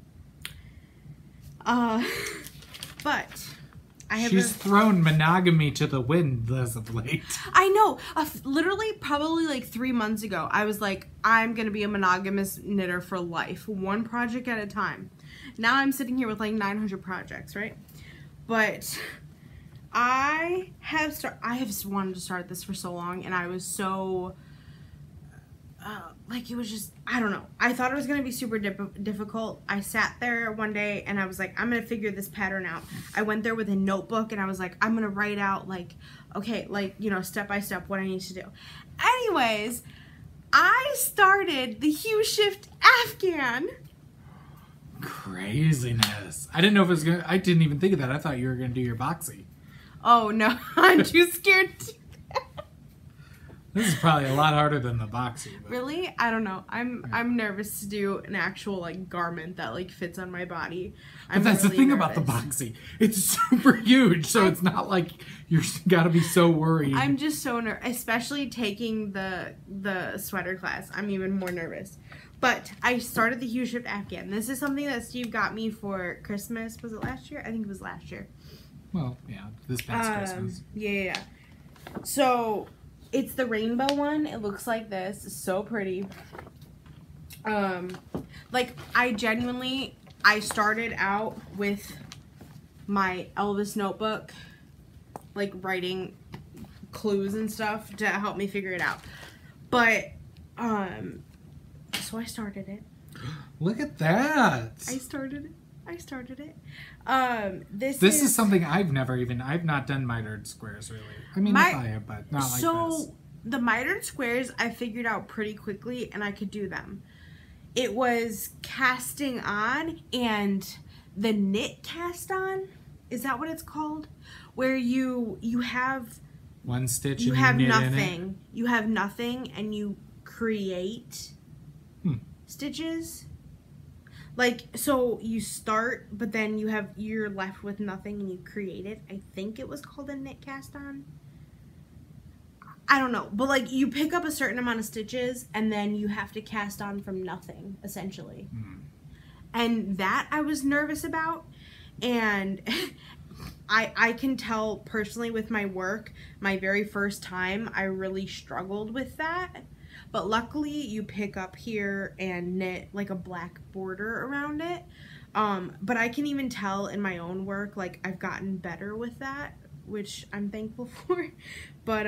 But She's thrown monogamy to the wind as of late. I know. Literally, probably like 3 months ago, I was like, I'm going to be a monogamous knitter for life. One project at a time. Now I'm sitting here with like 900 projects, right? But I have wanted to start this for so long, and I was so... like, it was just, I don't know. I thought it was going to be super difficult. I sat there one day and I was like, I'm going to figure this pattern out. I went there with a notebook and I was like, I'm going to write out, like, okay, like, you know, step by step what I need to do. Anyways, I started the Hue Shift Afghan. Craziness. I didn't know if it was going to, I didn't even think of that. I thought you were going to do your boxy. Oh, no. I'm too scared to. This is probably a lot harder than the boxy. But. Really? I don't know. I'm nervous to do an actual like garment that like fits on my body. But that's really the thing nervous. About the boxy. It's super huge, so it's not like you're gotta be so worried. I'm just so nervous, especially taking the sweater class. I'm even more nervous. But I started the Hue Shift Afghan. This is something that Steve got me for Christmas. Was it last year? I think it was last year. Well, yeah, this past Christmas. Yeah. So. It's the rainbow one. It looks like this. It's so pretty. Like, I started out with my Elvis notebook, like, writing clues and stuff to help me figure it out. But, so I started it. Look at that. I started it. This is something I've not done mitered squares really. I mean, I have, but not like this. So the mitered squares I figured out pretty quickly, and I could do them. It was casting on and the knit cast on. Is that what it's called? Where you have one stitch. You have nothing. You have nothing, and you create stitches. Like, so you start, but then you're left with nothing and you create it. I think it was called a knit cast on. I don't know. But, like, you pick up a certain amount of stitches and then you have to cast on from nothing, essentially. And that I was nervous about. And I can tell personally with my work, my very first time, I really struggled with that. But luckily, you pick up here and knit like a black border around it. But I can even tell in my own work, like I've gotten better with that, which I'm thankful for. But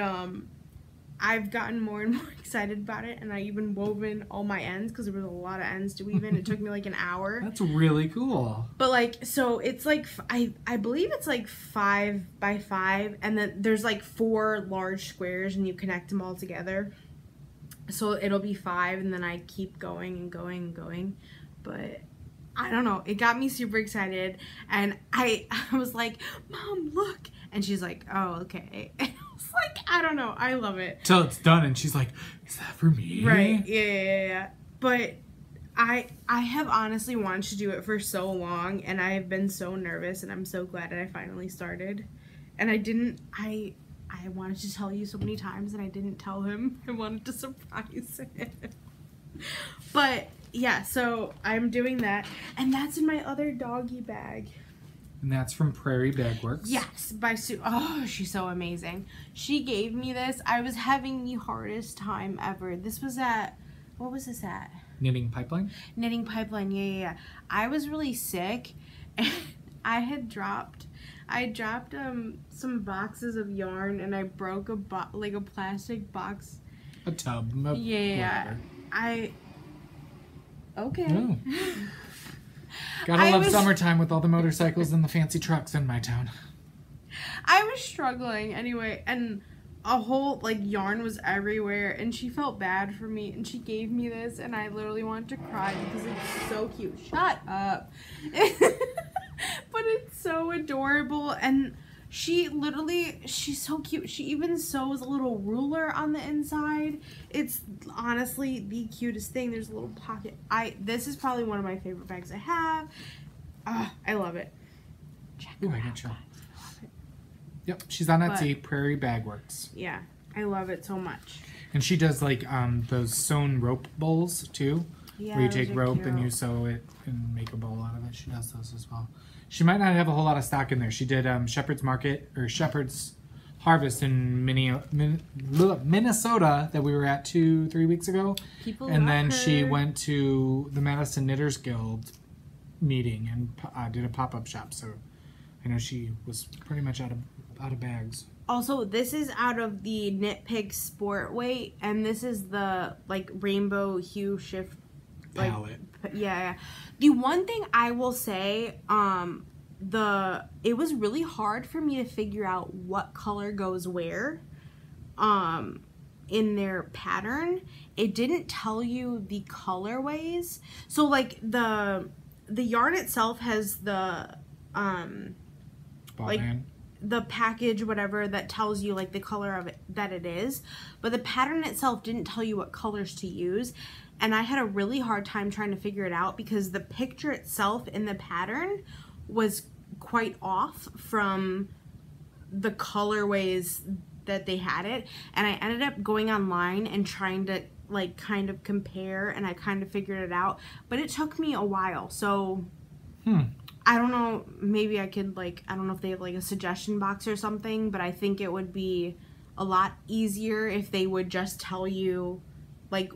I've gotten more and more excited about it, and I even woven all my ends because there was a lot of ends to weave in. It took me like an hour. That's really cool. But like, so it's like I believe it's like 5 by 5, and then there's like 4 large squares, and you connect them all together. So it'll be 5, and then I keep going and going and going. But I don't know. It got me super excited, and I was like, "Mom, look!" And she's like, "Oh, okay." And I was like, I don't know. I love it. Till it's done, and she's like, "Is that for me?" Right? Yeah. But I have honestly wanted to do it for so long, and I have been so nervous, and I'm so glad that I finally started. And I wanted to tell you so many times, and I didn't tell him. I wanted to surprise him. But yeah, so I'm doing that, and that's in my other doggy bag. And that's from Prairie Bagworks. Yes, by Sue. Oh, she's so amazing. She gave me this. I was having the hardest time ever. This was at, what was this at? Knitting Pipeline? Knitting Pipeline, yeah. I was really sick, and I dropped some boxes of yarn, and I broke a plastic box. A tub. Yeah. Whatever. Okay. Oh. Gotta love summertime with all the motorcycles and the fancy trucks in my town. I was struggling anyway, and a whole yarn was everywhere, and she felt bad for me, and she gave me this, and I literally wanted to cry because it's so cute. Shut up. But it's so adorable, and she's so cute. She even sews a little ruler on the inside. It's honestly the cutest thing. There's a little pocket. This is probably one of my favorite bags I have. I love it. Check Ooh, I got you. Yep, she's on Etsy, Prairie Bagworks. Yeah, I love it so much. And she does those sewn rope bowls too. Yeah, where you take rope cute. and you sew it and make a bowl out of it. She does those as well. She might not have a whole lot of stock in there. She did Shepherd's Market or Shepherd's Harvest in Minnesota that we were at 2-3 weeks ago. People and love then her. she went to the Madison Knitters Guild meeting and did a pop-up shop. So I know she was pretty much out of bags. Also, this is out of the Knit Pig Sport Weight, and this is the rainbow hue shift palette. Yeah. The one thing I will say, it was really hard for me to figure out what color goes where in their pattern. It didn't tell you the colorways. So the yarn itself has the the package, whatever, that tells you the color of it that it is, but the pattern itself didn't tell you what colors to use. And I had a really hard time trying to figure it out because the picture itself in the pattern was quite off from the colorways that they had it. And I ended up going online and trying to kind of compare, and I kind of figured it out. But it took me a while. So I don't know, maybe I could I don't know if they have a suggestion box or something, but I think it would be a lot easier if they would just tell you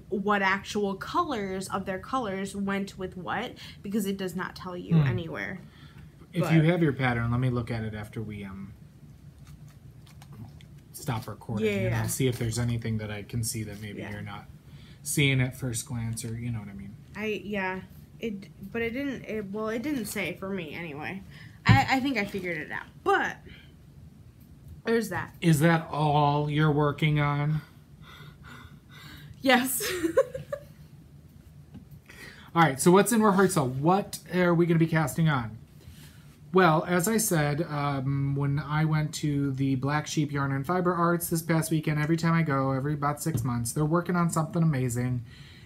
what actual colors of their colors went with what, because it does not tell you anywhere. If you have your pattern, let me look at it after we stop recording. Yeah. And see if there's anything that I can see that maybe you're not seeing at first glance, or you know what I mean. It didn't say for me anyway. I think I figured it out. But there's that. Is that all you're working on? Yes. All right, so what's in rehearsal? What are we going to be casting on? Well, as I said, when I went to the Black Sheep Yarn and Fiber Arts this past weekend, every time I go, every about 6 months, they're working on something amazing.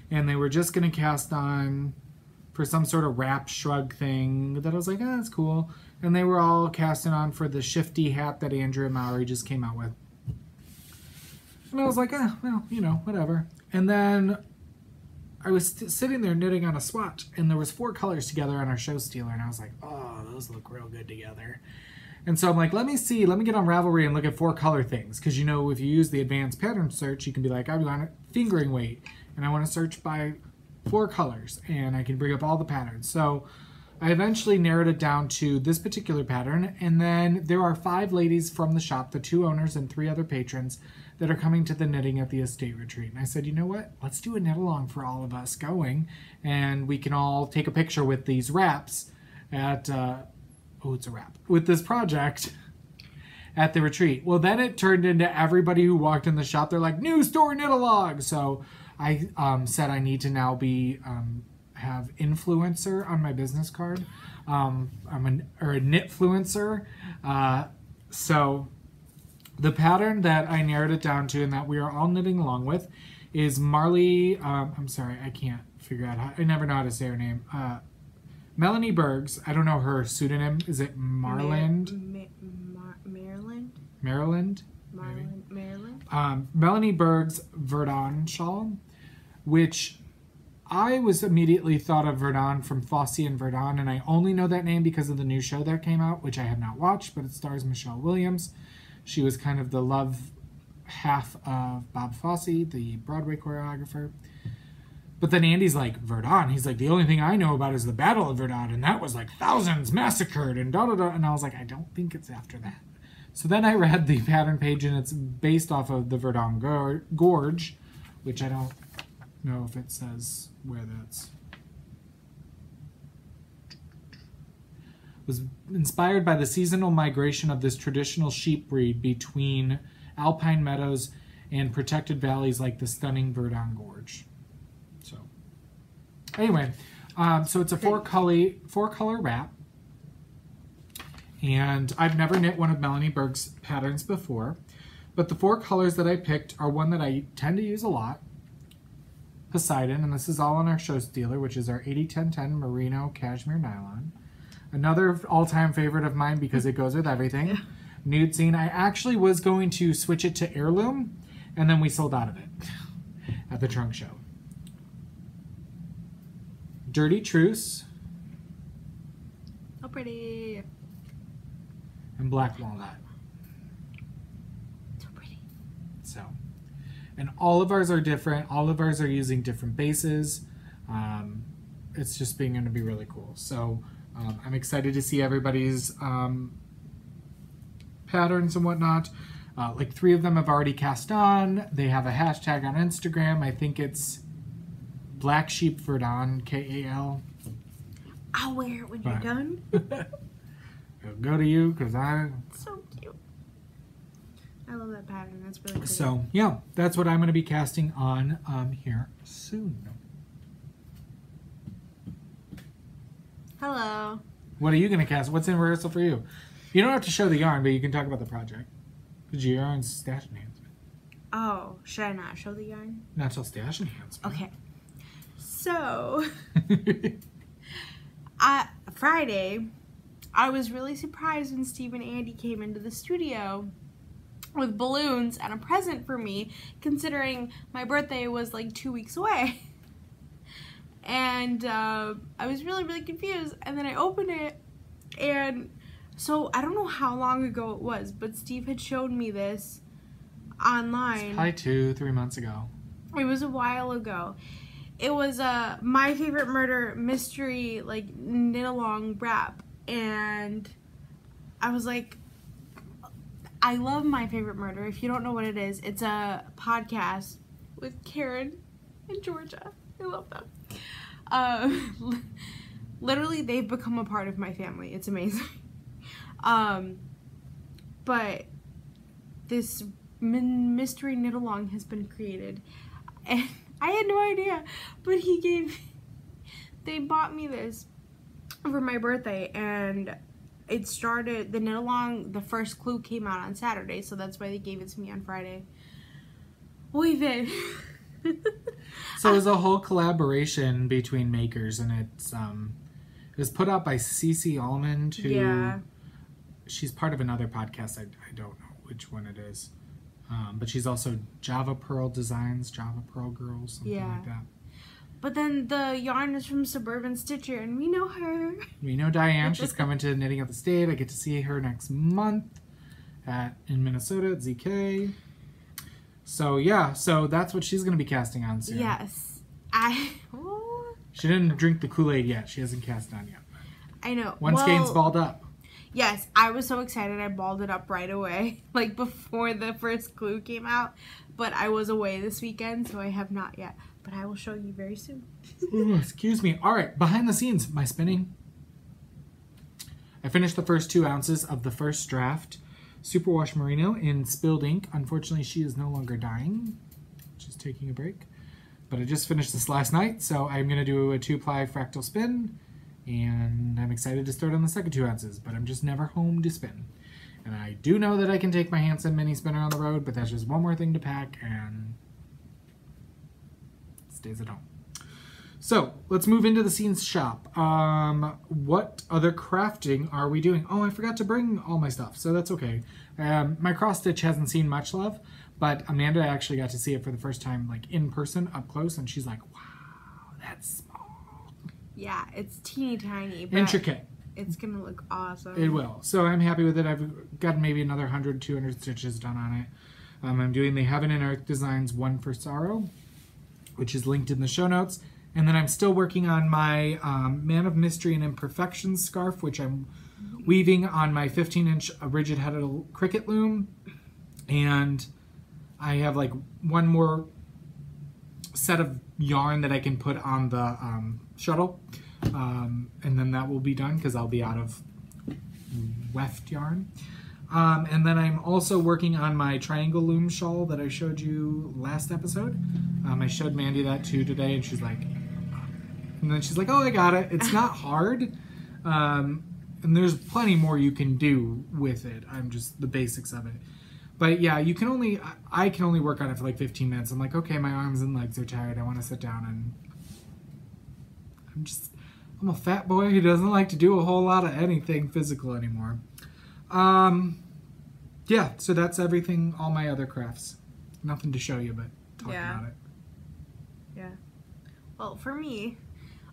And they were just going to cast on for some sort of wrap shrug thing that I was like, that's cool. And they were all casting on for the shifty hat that Andrea Mowry just came out with. And I was like, whatever. And then I was sitting there knitting on a swatch, and there was 4 colors together on our show stealer, and I was like, oh, those look real good together. And so I'm like, let me get on Ravelry and look at 4 color things, because if you use the advanced pattern search, you can be like, I want fingering weight, and I want to search by 4 colors, and I can bring up all the patterns. So I eventually narrowed it down to this particular pattern, and then there are 5 ladies from the shop, the 2 owners and 3 other patrons, that are coming to the Knitting at the Estate retreat. And I said, you know what? Let's do a knit along for all of us going, and we can all take a picture with these wraps at, it's a wrap, with this project at the retreat. Well, then it turned into everybody who walked in the shop, they're like, new store knit along. So I said I need to now be, have influencer on my business card. I'm a knitfluencer. So the pattern that I narrowed it down to and that we are all knitting along with is Marley, I'm sorry, I can't figure out how, I never know how to say her name. Melanie Bergs, I don't know her pseudonym. Is it Marland? Maryland? Maryland. Melanie Berg's Verdun shawl, which I was immediately thought of Verdun from Fosse and Verdun, and I only know that name because of the new show that came out, which I have not watched, but it stars Michelle Williams. She was kind of the love half of Bob Fosse, the Broadway choreographer. But then Andy's like, Verdun? He's like, the only thing I know about is the Battle of Verdun, and that was like thousands massacred, and da-da-da. And I was like, I don't think it's after that. So then I read the pattern page, and it's based off of the Verdun Gorge, which I don't know if it says where that's. Was inspired by the seasonal migration of this traditional sheep breed between alpine meadows and protected valleys like the stunning Verdun Gorge. So anyway, so it's a four color wrap, and I've never knit one of Melanie Berg's patterns before, but the 4 colors that I picked are one that I tend to use a lot, Poseidon, and this is all on our show stealer, which is our 80-10-10 merino cashmere nylon. Another all-time favorite of mine because it goes with everything. Yeah. Nude Scene. I actually was going to switch it to Heirloom, and then we sold out of it at the trunk show. Dirty Truce. Oh, pretty. And Black Walnut. So pretty. So, and all of ours are different. All of ours are using different bases. It's just going to be really cool. So, I'm excited to see everybody's patterns and whatnot. Like 3 of them have already cast on. They have a hashtag on Instagram. I think it's Black Sheep Verdun, K-A-L. I'll wear it when you're done. It'll go to you because So cute. I love that pattern. That's really cool. So, yeah, that's what I'm going to be casting on here soon. Hello. What are you going to cast? What's in rehearsal for you? You don't have to show the yarn, but you can talk about the project. Because your yarn's Stash Enhancement. Oh, should I not show the yarn? Not till Stash Enhancement. Okay. So, Friday, I was really surprised when Steve and Andy came into the studio with balloons and a present for me, considering my birthday was like 2 weeks away. And I was really, really confused. And then I opened it, and so I don't know how long ago it was, but Steve had showed me this online. It's probably 2-3 months ago. It was a while ago. It was a My Favorite Murder mystery, like, knit-along wrap. And I was like, I love My Favorite Murder. If you don't know what it is, it's a podcast with Karen and Georgia. I love them. Literally, they've become a part of my family. It's amazing. But this mystery knit-along has been created, and I had no idea, but they bought me this for my birthday, and it started, the knit-along, the first clue came out on Saturday, so that's why they gave it to me on Friday. We've been... So it was a whole collaboration between makers, and it was put out by Cece Almond, who... Yeah. She's part of another podcast. I don't know which one it is. But she's also Java Pearl Designs, Java Pearl Girls, something like that. But then the yarn is from Suburban Stitcher, and we know her. We know Diane. She's coming to Knitting at the State. I get to see her next month in Minnesota at ZK. So, yeah. So that's what she's going to be casting on soon. Yes. She didn't drink the Kool-Aid yet. She hasn't cast on yet. I know. Once Gaines balled up. Yes, I was so excited I balled it up right away, like before the first clue came out. But I was away this weekend, so I have not yet. But I will show you very soon. Ooh, excuse me. All right, behind the scenes, my spinning. I finished the first 2 ounces of the first draft Superwash Merino in spilled ink. Unfortunately, she is no longer dying. She's taking a break. But I just finished this last night, so I'm going to do a 2-ply fractal spin. And I'm excited to start on the second 2 ounces, but I'm just never home to spin. And I do know that I can take my Hanson mini spinner on the road, but that's just one more thing to pack and it stays at home. So let's move into the scenes shop. What other crafting are we doing? Oh, I forgot to bring all my stuff, so that's okay. My cross stitch hasn't seen much love, but Amanda actually got to see it for the first time, like in person, up close, and she's like, "Wow, that's small." Yeah, it's teeny tiny, but Intricate. it's gonna look awesome. It will. So I'm happy with it. I've got maybe another 100, 200 stitches done on it. I'm doing the Heaven and Earth Designs One for Sorrow, which is linked in the show notes. And then I'm still working on my Man of Mystery and Imperfections scarf, which I'm weaving on my 15-inch rigid-headed Cricut loom. And I have like one more set of yarn that I can put on the shuttle. And then that will be done because I'll be out of weft yarn. And then I'm also working on my triangle loom shawl that I showed you last episode. I showed Mandy that too today, and she's like, "Oh, I got it." It's not hard, and there's plenty more you can do with it. I'm just the basics of it. But yeah, I can only work on it for like 15 minutes. I'm like, okay, my arms and legs are tired. I want to sit down, and I'm a fat boy who doesn't like to do a whole lot of anything physical anymore. Yeah, so that's everything, all my other crafts. Nothing to show you, but talking about it. Yeah. Well, for me,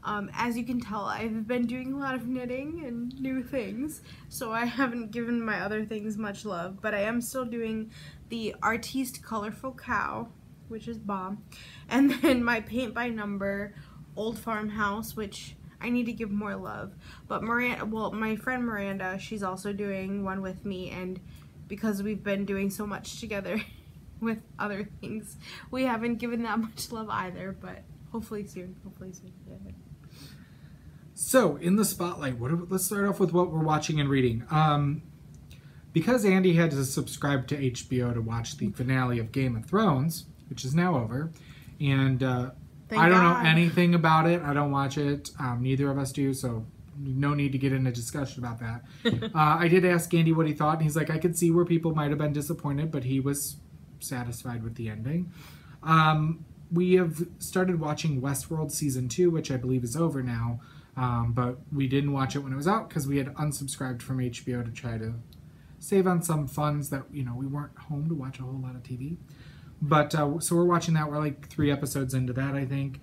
as you can tell, I've been doing a lot of knitting and new things, so I haven't given my other things much love, but I am still doing the Artiste Colorful Cow, which is bomb, and then my Paint by Number Old Farmhouse, which I need to give more love. But my friend Miranda, she's also doing one with me, and because we've been doing so much together with other things, we haven't given that much love either, but hopefully soon. Yeah. So, in the spotlight, let's start off with what we're watching and reading. Because Andy had to subscribe to HBO to watch the finale of Game of Thrones, which is now over, and I don't know anything about it. I don't watch it. Neither of us do, so no need to get into discussion about that. I did ask Andy what he thought, and he's like, I could see where people might have been disappointed, but he was satisfied with the ending. We have started watching Westworld Season 2, which I believe is over now, but we didn't watch it when it was out because we had unsubscribed from HBO to try to save on some funds that, we weren't home to watch a whole lot of TV. But, so we're watching that. We're like 3 episodes into that, I think.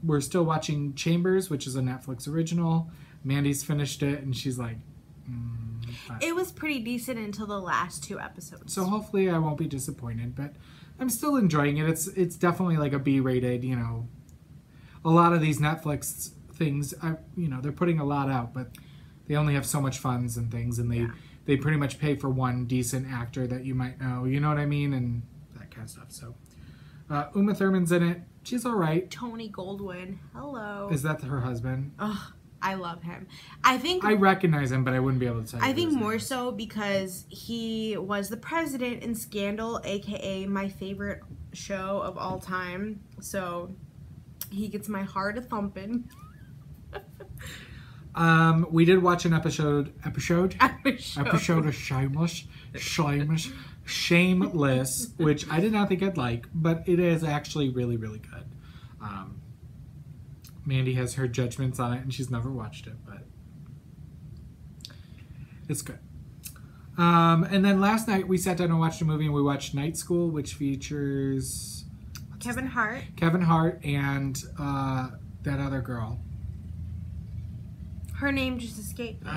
We're still watching Chambers, which is a Netflix original. Mandy's finished it, and she's like, It was pretty decent until the last 2 episodes. So hopefully I won't be disappointed, but I'm still enjoying it. It's definitely like a B-rated, A lot of these Netflix things, they're putting a lot out, but they only have so much funds and things, and they pretty much pay for one decent actor that you might know, you know what I mean, and that kind of stuff. So Uma Thurman's in it. She's all right. Tony Goldwyn. Hello. Is that her husband? Ugh, I love him. I recognize him, but I wouldn't be able to tell you. I think more so because he was the president in Scandal, aka my favorite show of all time. So he gets my heart a thumping. We did watch an episode of Shameless, which I did not think I'd like, but it is actually really, really good. Mandy has her judgments on it, and she's never watched it, but it's good. And then last night we sat down and watched a movie, and we watched Night School, which features Kevin Hart and that other girl. Her name just escaped me.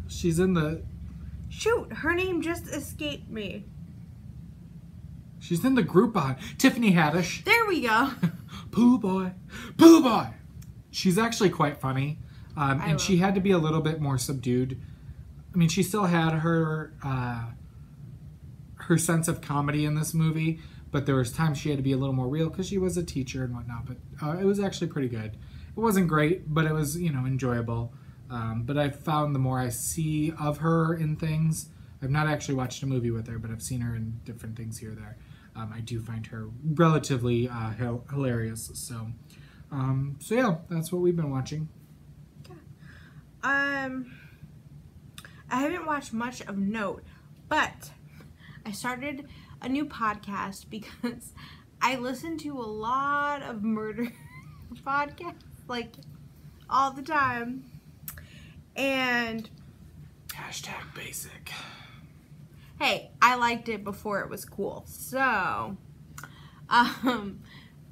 She's in the... Shoot, her name just escaped me. She's in the Groupon. Tiffany Haddish. There we go. Pooh boy. Pooh boy. She's actually quite funny. And she had to be a little bit more subdued I mean, she still had her her sense of comedy in this movie, but there was times she had to be a little more real because she was a teacher and whatnot. But it was actually pretty good. It wasn't great, but it was, enjoyable. But I've found the more I see of her in things, I've not actually watched a movie with her, but I've seen her in different things here or there. I do find her relatively hilarious. So yeah, that's what we've been watching. I haven't watched much of note, but I started a new podcast because I listen to a lot of murder podcasts, like, all the time. And #basic. Hey, I liked it before it was cool. So,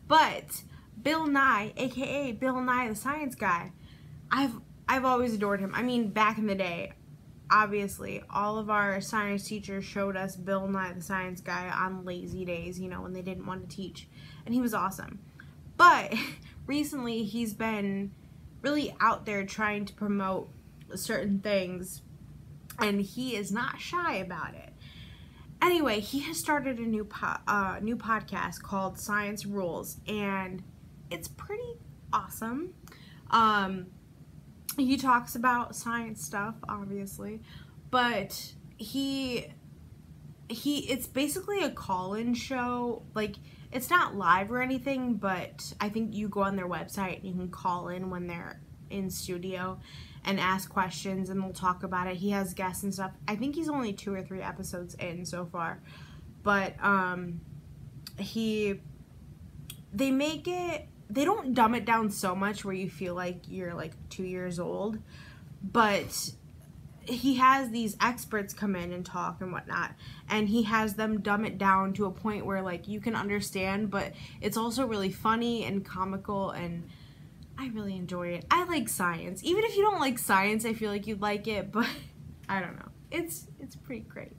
but Bill Nye, aka Bill Nye the Science Guy, I've always adored him. I mean, back in the day, obviously, all of our science teachers showed us Bill Nye the Science Guy on lazy days, when they didn't want to teach. And he was awesome. But recently, he's been really out there trying to promote certain things, and he is not shy about it. Anyway, he has started a new podcast called Science Rules, and it's pretty awesome. He talks about science stuff, obviously, but it's basically a call-in show. Like, it's not live or anything, but I think you go on their website and you can call in when they're in studio and ask questions, and they'll talk about it. He has guests and stuff. I think he's only 2 or 3 episodes in so far, but they don't dumb it down so much where you feel like you're like 2 years old, but he has these experts come in and talk and whatnot, and he has them dumb it down to a point where, like, you can understand, but it's also really funny and comical, and I really enjoy it. I like science. Even if you don't like science, I feel like you'd like it, but I don't know. It's pretty great.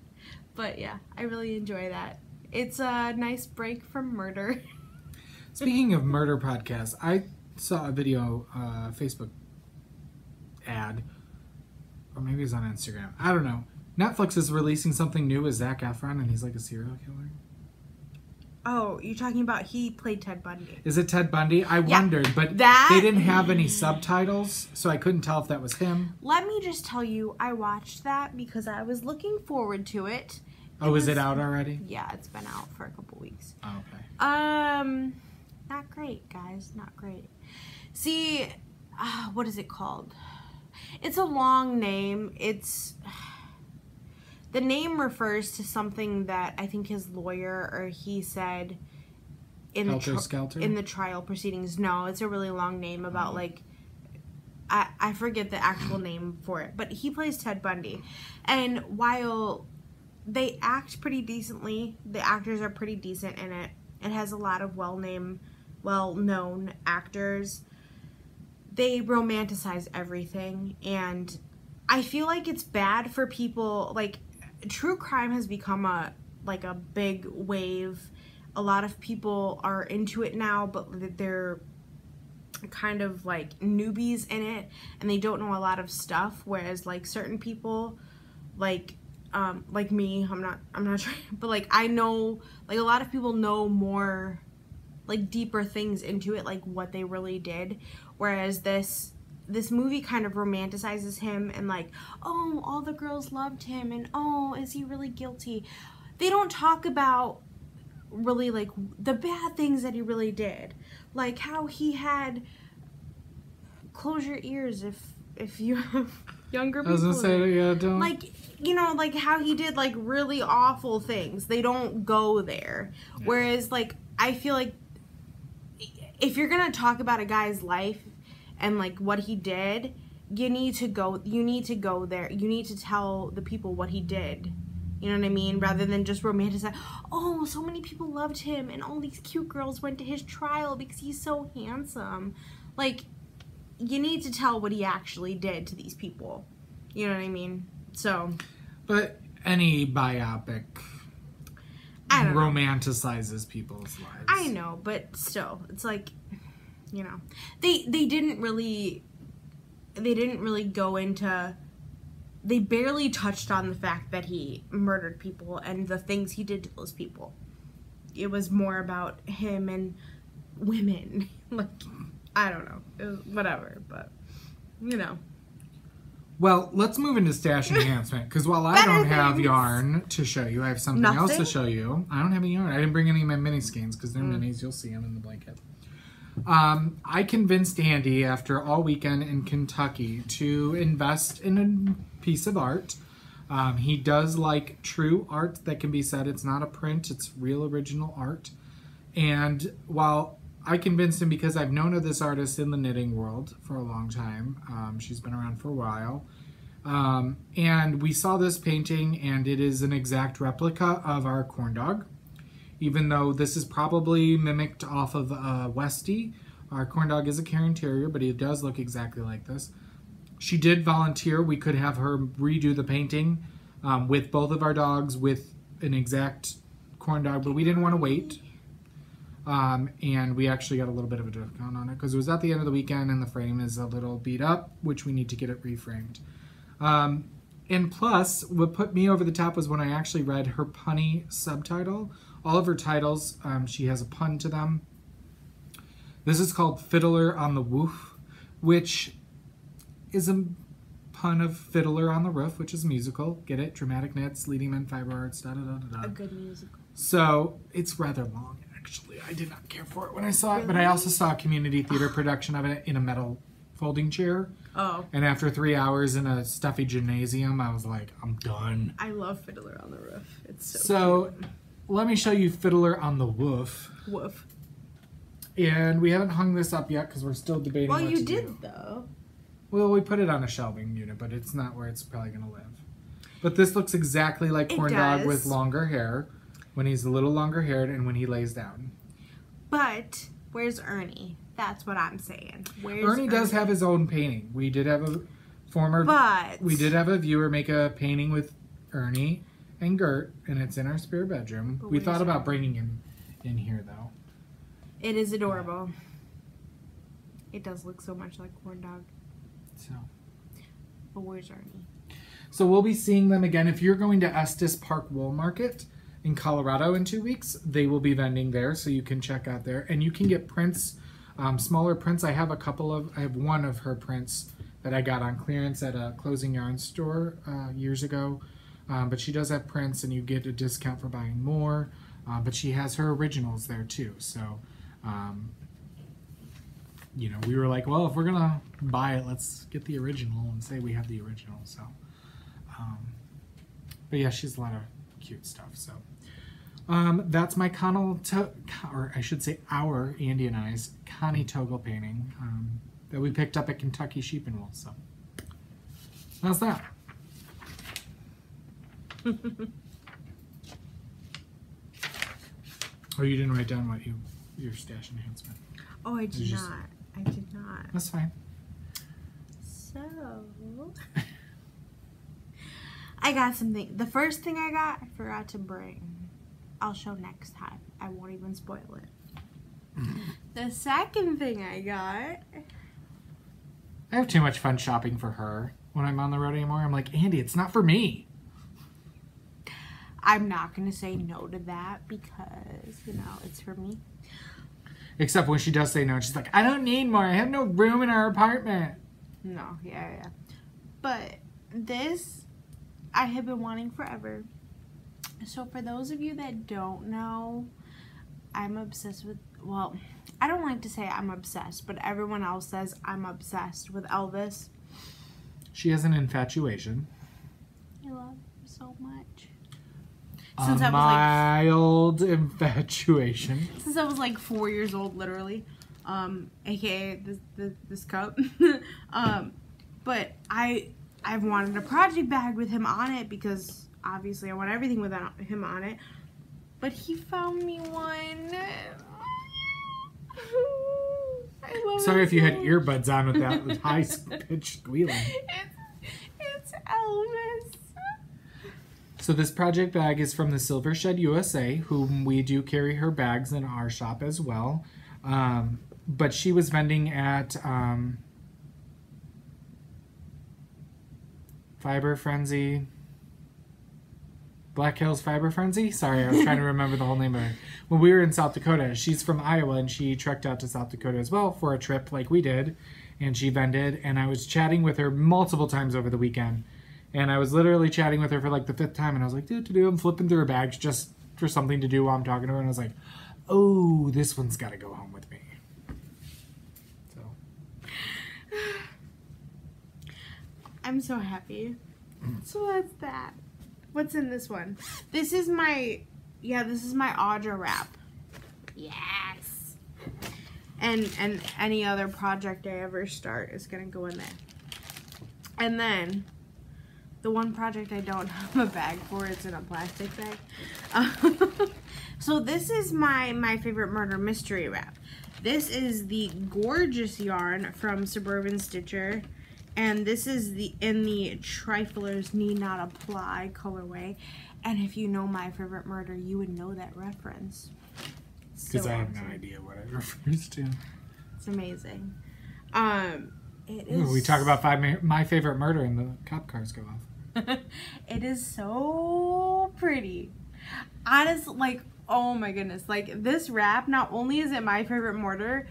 But yeah, I really enjoy that. It's a nice break from murder. Speaking of murder podcasts, I saw a video, Facebook ad, or maybe it's on Instagram. I don't know. Netflix is releasing something new with Zac Efron, and he's like a serial killer. Oh, you're talking about he played Ted Bundy. Is it Ted Bundy? I wondered, but they didn't have any subtitles, so I couldn't tell if that was him. Let me just tell you, I watched that because I was looking forward to it. Oh, is it out already? Yeah, it's been out for a couple weeks. Oh, okay. Not great, guys. Not great. See, what is it called? It's a long name. The name refers to something that I think his lawyer or he said in the trial proceedings. No, it's a really long name about, like, I forget the actual name for it. But he plays Ted Bundy. And while they act pretty decently, the actors are pretty decent in it. It has a lot of well-known actors. They romanticize everything, and I feel like it's bad for people. Like, true crime has become a big wave. A lot of people are into it now, but they're kind of like newbies in it, and they don't know a lot of stuff, whereas like certain people like me, I'm not trying, but like I know, like, a lot of people know more, like, deeper things into it, like what they really did, whereas this movie kind of romanticizes him and, like, oh, all the girls loved him, and oh, is he really guilty? They don't talk about really, like, the bad things that he really did, like how he had, close your ears if you have younger people. I was gonna say, yeah, don't. Like, like how he did, like, really awful things. They don't go there. Yeah. Whereas, like, I feel like if you're gonna talk about a guy's life and, like, what he did, you need to go there. You need to tell the people what he did. You know what I mean? Rather than just romanticize, oh, so many people loved him and all these cute girls went to his trial because he's so handsome. Like, you need to tell what he actually did to these people. You know what I mean? So. But any biopic romanticizes people's lives. I know, but still, it's like, they didn't really go into they barely touched on the fact that he murdered people and the things he did to those people. It was more about him and women. Like, I don't know. It was whatever, but, you know. Well, let's move into stash enhancement, because while I don't have yarn to show you, I have something else to show you. I don't have any yarn. I didn't bring any of my mini skeins, because they're minis. You'll see them in the blanket. I convinced Andy, after all weekend in Kentucky, to invest in a piece of art. He does like true art that can be said. It's not a print. It's real original art. And while I convinced him, because I've known of this artist in the knitting world for a long time. She's been around for a while. And we saw this painting, and it is an exact replica of our corn dog. Even though this is probably mimicked off of Westie. Our corn dog is a Cairn Terrier, but he does look exactly like this. She did volunteer. We could have her redo the painting with both of our dogs with an exact corn dog, but we didn't want to wait. And we actually got a little bit of a discount on it because it was at the end of the weekend and the frame is a little beat up, which we need to get it reframed. And plus, what put me over the top was when I actually read her punny subtitle. All of her titles, she has a pun to them. This is called Fiddler on the Woof, which is a pun of Fiddler on the Roof, which is a musical. Get it? Dramatic knits, leading men, fiber arts, da-da-da-da-da. A good musical. So, it's rather long, actually. I did not care for it when I saw it, but I also saw a community theater production of it in a metal folding chair. Oh. And after 3 hours in a stuffy gymnasium, I was like, I'm done. I love Fiddler on the Roof. It's so cute. Let me show you Fiddler on the Woof. Woof. And we haven't hung this up yet because we're still debating what to do. Well, you did, though. Well, we put it on a shelving unit, but it's not where it's probably going to live. But this looks exactly like Corn Dog with longer hair, when he's a little longer haired and when he lays down. But where's Ernie? That's what I'm saying. Where's Ernie does have his own painting. We did have a we did have a viewer make a painting with Ernie and Gert, and it's in our spare bedroom. We thought about bringing him in here, though. It is adorable. It does look so much like Corn Dog. So. But where's Ernie? So we'll be seeing them again. If you're going to Estes Park Wool Market in Colorado in 2 weeks, they will be vending there, so you can check out there. And you can get prints, smaller prints. I have one of her prints that I got on clearance at a Closing Yarn store years ago. But she does have prints, and you get a discount for buying more. But she has her originals there too. So, you know, we were like, well, if we're gonna buy it, let's get the original and say we have the original. So, but yeah, she's a lot of cute stuff. So, that's my or I should say our Andy and I's Connie Toggle painting that we picked up at Kentucky Sheep and Wool. So, how's that? Oh, you didn't write down what your stash enhancement. Oh, I did not. I did not. That's fine. So, I got something. The first thing I got, I forgot to bring. I'll show next time. I won't even spoil it. The second thing I got. I have too much fun shopping for her when I'm on the road anymore. I'm like, Andy, it's not for me. I'm not going to say no to that because, you know, it's for me. Except when she does say no, she's like, I don't need more. I have no room in our apartment. No, yeah. But this, I have been wanting forever. So for those of you that don't know, I'm obsessed with, well, I don't like to say I'm obsessed, but everyone else says I'm obsessed with Elvis. She has an infatuation. I love him so much. Since a mild infatuation. Since I was like 4 years old, literally, aka this cup. But I've wanted a project bag with him on it because obviously I want everything with him on it. But he found me one. I love Sorry if you had much. earbuds on with that high pitched squealing. It's Elvis. So this project bag is from the Silver Shed USA, whom we do carry her bags in our shop as well. But she was vending at Fiber Frenzy. Black Hills Fiber Frenzy? Sorry, I was trying to remember the whole name of it. When we were in South Dakota, she's from Iowa, and she trekked out to South Dakota as well for a trip like we did, and she vended, and I was chatting with her multiple times over the weekend, and I was literally chatting with her for like the 5th time, and I was like, I'm flipping through her bags just for something to do while I'm talking to her, and I was like, oh, this one's got to go home with me. So. I'm so happy. So that's that. What's in this one? This is my Audra wrap. Yes. And any other project I ever start is gonna go in there. And then the one project I don't have a bag for is in a plastic bag. So this is my favorite murder mystery wrap. This is the gorgeous yarn from Suburban Stitcher. And this is in the Triflers Need Not Apply colorway. And if you know My Favorite Murder, you would know that reference. Because I have no idea what it refers to. It's amazing. We talk about My Favorite Murder and the cop cars go off. It is so pretty. Honestly, like, oh my goodness. Like, this wrap, not only is it My Favorite Murder,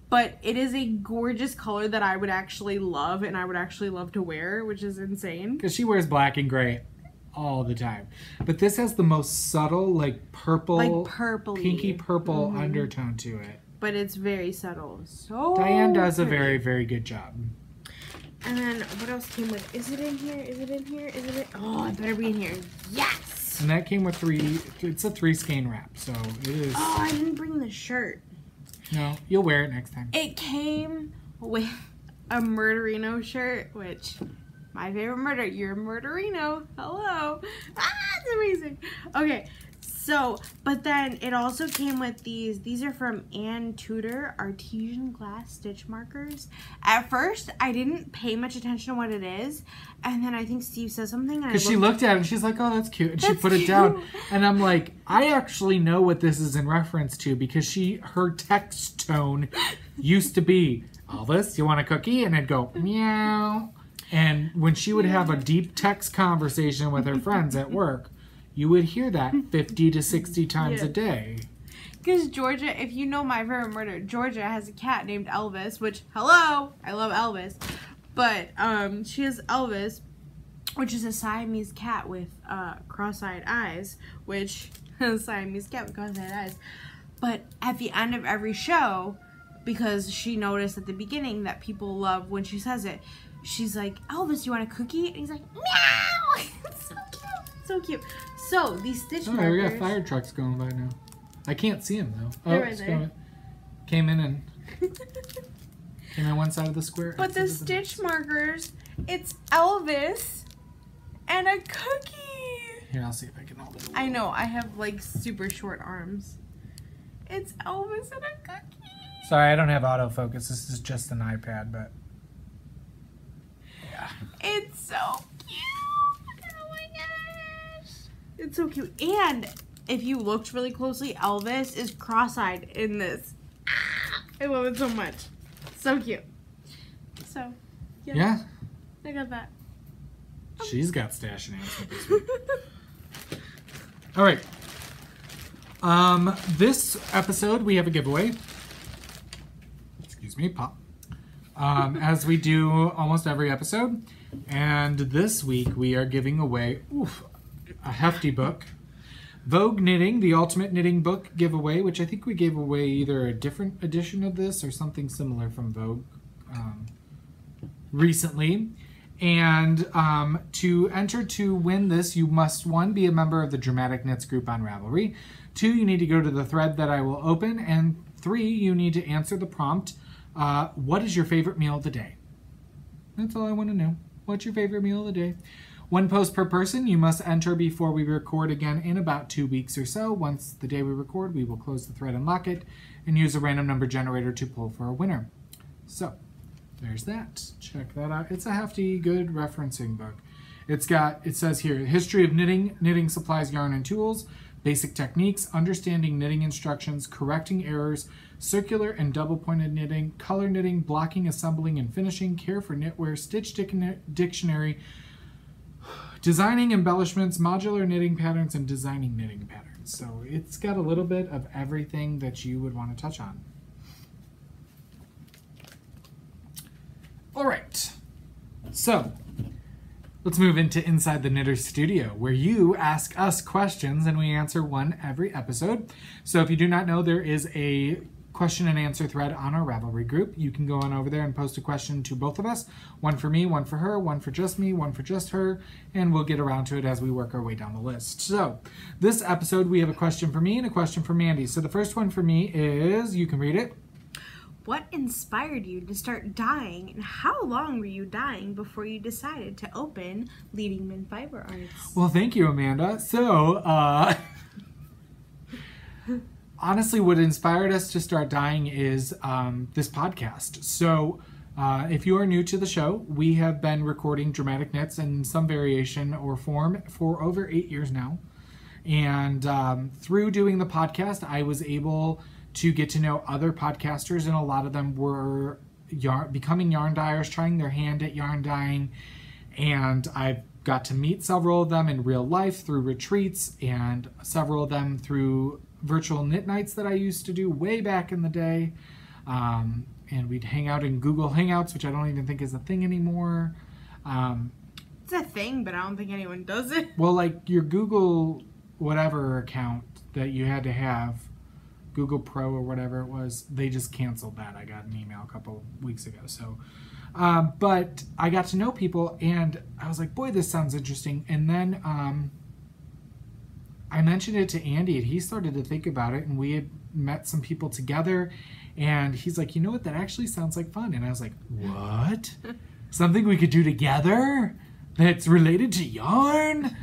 but it is a gorgeous color that I would actually love, and I would actually love to wear, which is insane. Because she wears black and gray all the time. But this has the most subtle, like purple, pinky purple undertone to it. But it's very subtle. So Diane does pretty. a very, very good job. And then what else came with? Is it in here? Is it in here? Is it in? Oh, it better be in here. Yes! And that came with it's a 3-skein wrap, so it is. Oh, I didn't bring the shirt. No, you'll wear it next time. It came with a Murderino shirt, which, my favorite murder, you're a Murderino. Hello. It's amazing. Okay, so, but then it also came with these are from Ann Tudor Artesian Glass Stitch Markers. At first, I didn't pay much attention to what it is, and then I think Steve said something. Because she looked at it and she's like, oh, that's cute. And she put it down. And I'm like, I actually know what this is in reference to because her text tone used to be, Elvis, you want a cookie? And I'd go, meow. And when she would have a deep text conversation with her friends at work, you would hear that 50 to 60 times a day. Because Georgia, if you know My Favorite Murder, Georgia has a cat named Elvis, which, hello, I love Elvis. But she has Elvis, which is a Siamese cat with cross-eyed eyes, which, Siamese cat with cross-eyed eyes. But at the end of every show, because she noticed at the beginning that people love when she says it, she's like, Elvis, you want a cookie? And he's like, meow! It's so cute. So cute. So, these stitch markers. We got fire trucks going by now. I can't see them, though. They're right there. Came in one side of the square. But the stitch markers, it's Elvis and a cookie. Here, I'll see if I can hold it. I know, I have like super short arms. It's Elvis and a cookie. Sorry, I don't have autofocus. This is just an iPad, but yeah. It's so cute. Oh my gosh. It's so cute. And if you looked really closely, Elvis is cross-eyed in this. I love it so much. So cute. So, yeah. I got that. She's got stash announcement this week. All right. This episode we have a giveaway. Excuse me, pop. As we do almost every episode, and this week we are giving away a hefty book. Vogue Knitting, the Ultimate Knitting Book giveaway, which I think we gave away either a different edition of this or something similar from Vogue recently. And to enter to win this, you must, 1, be a member of the Dramatic Knits group on Ravelry. 2, you need to go to the thread that I will open. And 3, you need to answer the prompt, what is your favorite meal of the day? That's all I want to know. What's your favorite meal of the day? 1 post per person. You must enter before we record again in about 2 weeks or so. Once the day we record, we will close the thread and lock it and use a random number generator to pull for a winner. So there's that. Check that out. It's a hefty, good referencing book. It says here, history of knitting, knitting supplies, yarn, and tools, basic techniques, understanding knitting instructions, correcting errors, circular and double-pointed knitting, color knitting, blocking, assembling, and finishing, care for knitwear, stitch dictionary, designing embellishments, modular knitting patterns, and designing knitting patterns. So it's got a little bit of everything that you would want to touch on. All right, so let's move into Inside the Knitter Studio, where you ask us questions and we answer one every episode. So if you do not know, there is a question and answer thread on our Ravelry group. You can go on over there and post a question to both of us. One for me, one for her, one for just me, one for just her, and we'll get around to it as we work our way down the list. So this episode, we have a question for me and a question for Mandy. So the first one for me is, you can read it. What inspired you to start dyeing, and how long were you dyeing before you decided to open Leading Men Fiber Arts? Well, thank you, Amanda. So, honestly, what inspired us to start dyeing is this podcast. So, if you are new to the show, we have been recording dramatic knits in some variation or form for over 8 years now. And through doing the podcast, I was able to get to know other podcasters, and a lot of them were becoming yarn dyers, trying their hand at yarn dyeing. And I got to meet several of them in real life through retreats, and several of them through virtual knit nights that I used to do way back in the day. And we'd hang out in Google Hangouts, which I don't even think is a thing anymore. It's a thing, but I don't think anyone does it. Well, like your Google whatever account that you had to have, Google Pro or whatever it was, they just canceled that. I got an email a couple weeks ago. So, but I got to know people, and I was like, boy, this sounds interesting. And then I mentioned it to Andy, and he started to think about it, and we had met some people together, and he's like, you know what, that actually sounds like fun. And I was like, what? Something we could do together that's related to yarn?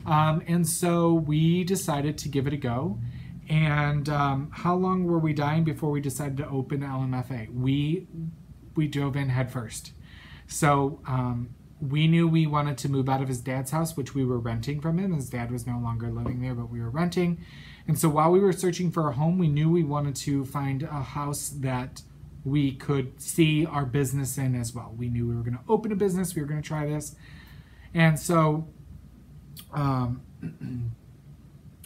And so we decided to give it a go. And how long were we dying before we decided to open LMFA? We dove in head first. So we knew we wanted to move out of his dad's house, which we were renting from him. His dad was no longer living there, but we were renting. And so while we were searching for a home, we knew we wanted to find a house that we could see our business in as well. We knew we were going to open a business. We were going to try this. And so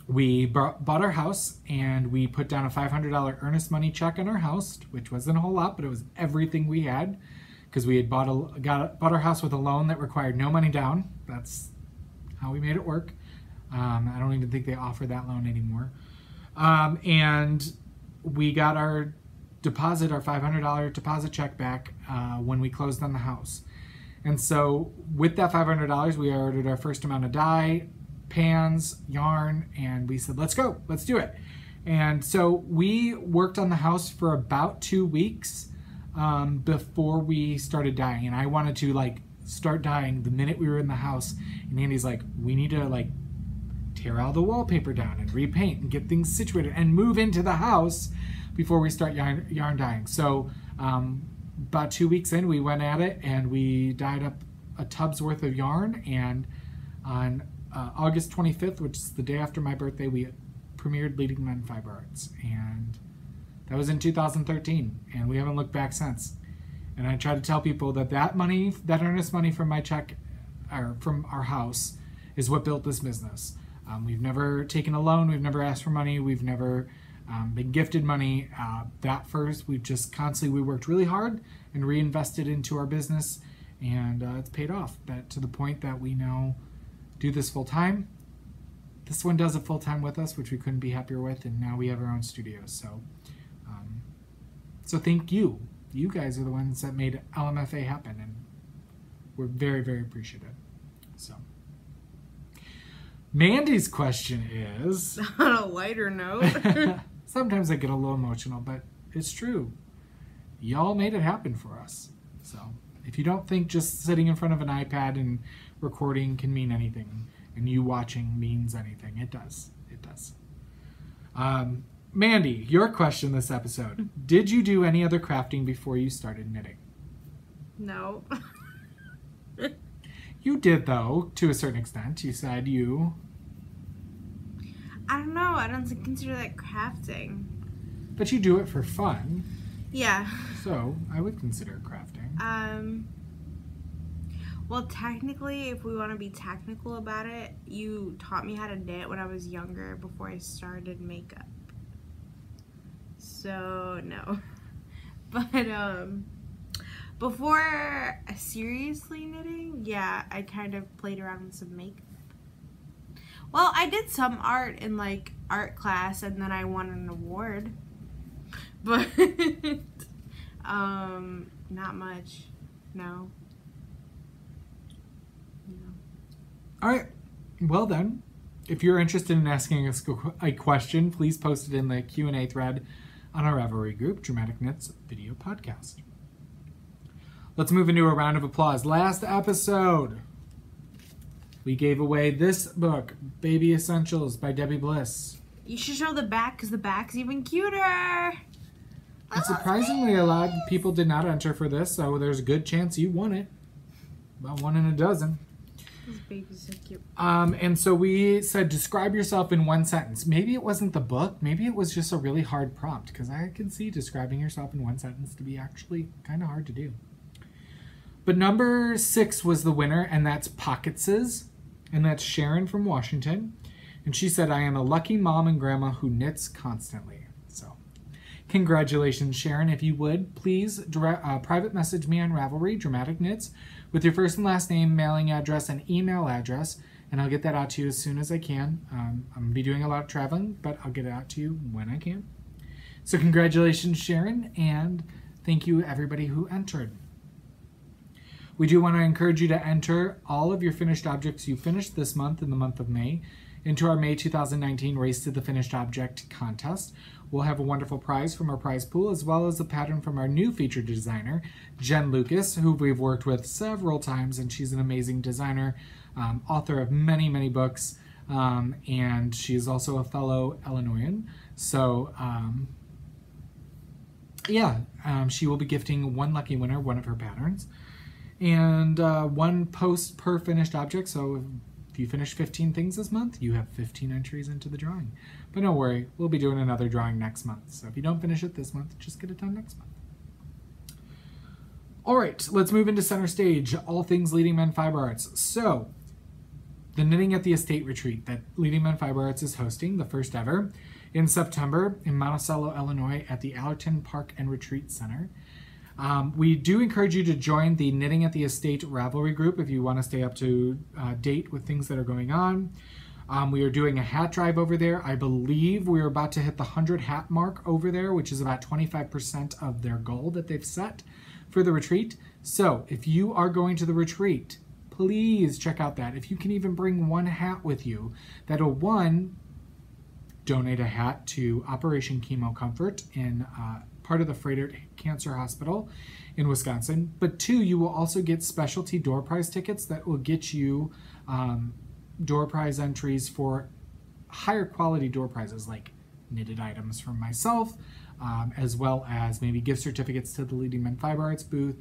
we bought our house, and we put down a $500 earnest money check on our house, which wasn't a whole lot, but it was everything we had, because we had bought our house with a loan that required no money down. That's how we made it work. I don't even think they offer that loan anymore. And we got our deposit, our $500 deposit check back when we closed on the house. And so with that $500, we ordered our first amount of dye, pans, yarn, and we said, let's go, let's do it. And so we worked on the house for about 2 weeks before we started dyeing. And I wanted to like start dyeing the minute we were in the house. And Andy's like, we need to like tear all the wallpaper down and repaint and get things situated and move into the house before we start yarn dyeing. So about 2 weeks in, we went at it, and we dyed up a tub's worth of yarn. And on August 25th, which is the day after my birthday, we premiered Leading Men Fiber Arts, and that was in 2013, and we haven't looked back since. And I try to tell people that that money, that earnest money from my check, or from our house, is what built this business. We've never taken a loan, we've never asked for money, we've never been gifted money. That first, we've just constantly, we worked really hard and reinvested into our business, and it's paid off. That to the point that we now do this full time. This one does it full time with us, which we couldn't be happier with, and now we have our own studio. So thank you. You guys are the ones that made LMFA happen, and we're very, very appreciative. So Mandy's question is, on a lighter note, sometimes I get a little emotional, but it's true. Y'all made it happen for us. So if you don't think just sitting in front of an iPad and recording can mean anything, and you watching means anything, it does. It does. Mandy, your question this episode. Did you do any other crafting before you started knitting? no. You did, though, to a certain extent. You said you... I don't know. I don't consider that crafting. But you do it for fun. Yeah. So I would consider it crafting. Well, technically, if we want to be technical about it, you taught me how to knit when I was younger before I started makeup. So, no. But, before seriously knitting, yeah, I kind of played around with some makeup. Well, I did some art in, like, art class, and then I won an award. But, not much. No. All right. Well then, if you're interested in asking us a question, please post it in the Q&A thread on our Ravelry group, Dramatic Knits Video Podcast. Let's move into a round of applause. Last episode, we gave away this book, Baby Essentials by Debbie Bliss. You should show the back because the back's even cuter. And surprisingly, a lot of people did not enter for this, so there's a good chance you won it. About 1 in a dozen. This baby's so cute. And so we said, describe yourself in 1 sentence. Maybe it wasn't the book. Maybe it was just a really hard prompt, because I can see describing yourself in 1 sentence to be actually kind of hard to do. But number 6 was the winner, and that's Pocketses. And that's Sharon from Washington. And she said, I am a lucky mom and grandma who knits constantly. So congratulations, Sharon. If you would, please private message me on Ravelry, Dramatic Knits, with your first and last name, mailing address, and email address, and I'll get that out to you as soon as I can. I'm going to be doing a lot of traveling, but I'll get it out to you when I can. So congratulations, Sharon, and thank you, everybody who entered. We do want to encourage you to enter all of your finished objects you finished this month in the month of May into our May 2019 Race to the Finished Object contest. We'll have a wonderful prize from our prize pool, as well as a pattern from our new featured designer, Jen Lucas, who we've worked with several times, and she's an amazing designer, author of many, many books, and she's also a fellow Illinoisan. So, she will be gifting one lucky winner one of her patterns, and 1 post per finished object. So if you finish 15 things this month, you have 15 entries into the drawing. But don't worry, we'll be doing another drawing next month. So if you don't finish it this month, just get it done next month. All right, let's move into center stage, all things Leading Men Fiber Arts. So the Knitting at the Estate retreat that Leading Men Fiber Arts is hosting, the first ever, in September in Monticello, Illinois at the Allerton Park and Retreat Center. We do encourage you to join the Knitting at the Estate Ravelry group if you want to stay up to date with things that are going on. We are doing a hat drive over there. I believe we're about to hit the 100 hat mark over there, which is about 25% of their goal that they've set for the retreat. So if you are going to the retreat, please check out that. If you can even bring 1 hat with you, that'll, 1, donate a hat to Operation Chemo Comfort in part of the Froedtert Cancer Hospital in Wisconsin. But 2, you will also get specialty door prize tickets that will get you door prize entries for higher quality door prizes, like knitted items from myself, as well as maybe gift certificates to the Leading Men Fiber Arts booth,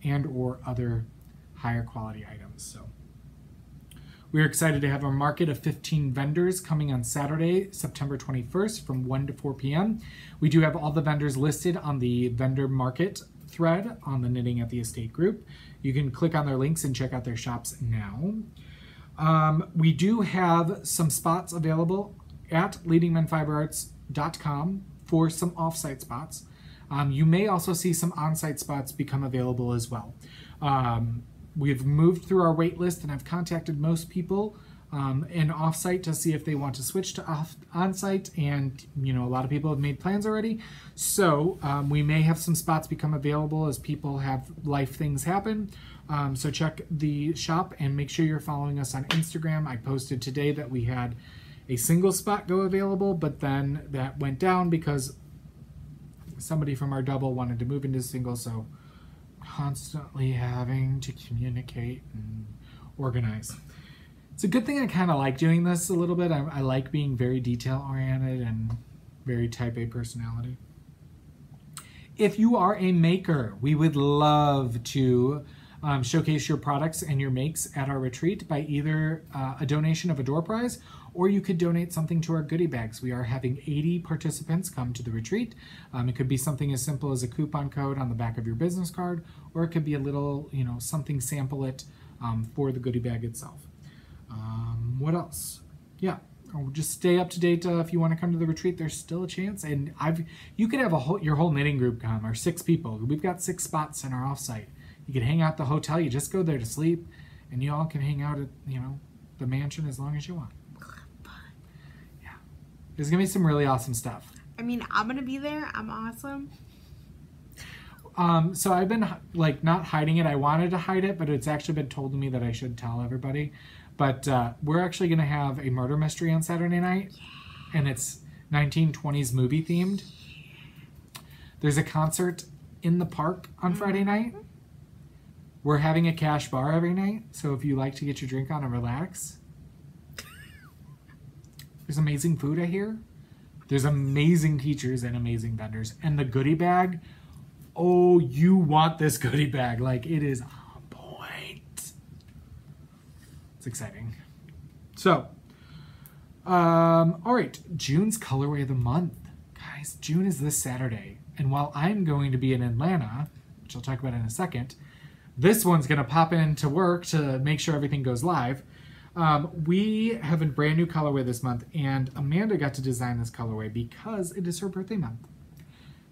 and or other higher quality items. So we're excited to have a market of 15 vendors coming on Saturday, September 21st from 1 to 4 p.m. We do have all the vendors listed on the vendor market thread on the Knitting at the Estate group. You can click on their links and check out their shops now. We do have some spots available at leadingmenfiberarts.com for some off-site spots. You may also see some on-site spots become available as well. We've moved through our wait list, and I've contacted most people in off-site to see if they want to switch to on-site, and a lot of people have made plans already. So we may have some spots become available as people have life things happen. So check the shop and make sure you're following us on Instagram. I posted today that we had a single spot go available, but then that went down because somebody from our double wanted to move into single, so constantly having to communicate and organize. It's a good thing I kind of like doing this a little bit. I like being very detail-oriented and very type A personality. If you are a maker, we would love to showcase your products and your makes at our retreat by either a donation of a door prize or you could donate something to our goodie bags. We are having 80 participants come to the retreat. It could be something as simple as a coupon code on the back of your business card, or it could be a little, something sample it for the goodie bag itself. What else? Yeah, just stay up to date. If you want to come to the retreat, there's still a chance. And you could have your whole knitting group come, or 6 people. We've got 6 spots in our offsite. You could hang out at the hotel. You just go there to sleep, and you all can hang out at the mansion as long as you want. Yeah, there's gonna be some really awesome stuff. I mean, I'm gonna be there. I'm awesome. So I've been not hiding it. I wanted to hide it, but it's actually been told to me that I should tell everybody. But we're actually going to have a murder mystery on Saturday night, and it's 1920s movie themed. There's a concert in the park on Friday night. We're having a cash bar every night, so if you like to get your drink on and relax. There's amazing food, I hear. There's amazing teachers and amazing vendors. And the goodie bag, oh, you want this goodie bag. It is on point. It's exciting. So, all right, June's colorway of the month. Guys, June is this Saturday. And while I'm going to be in Atlanta, which I'll talk about in a second, this one's going to pop into work to make sure everything goes live. We have a brand new colorway this month, and Amanda got to design this colorway because it is her birthday month.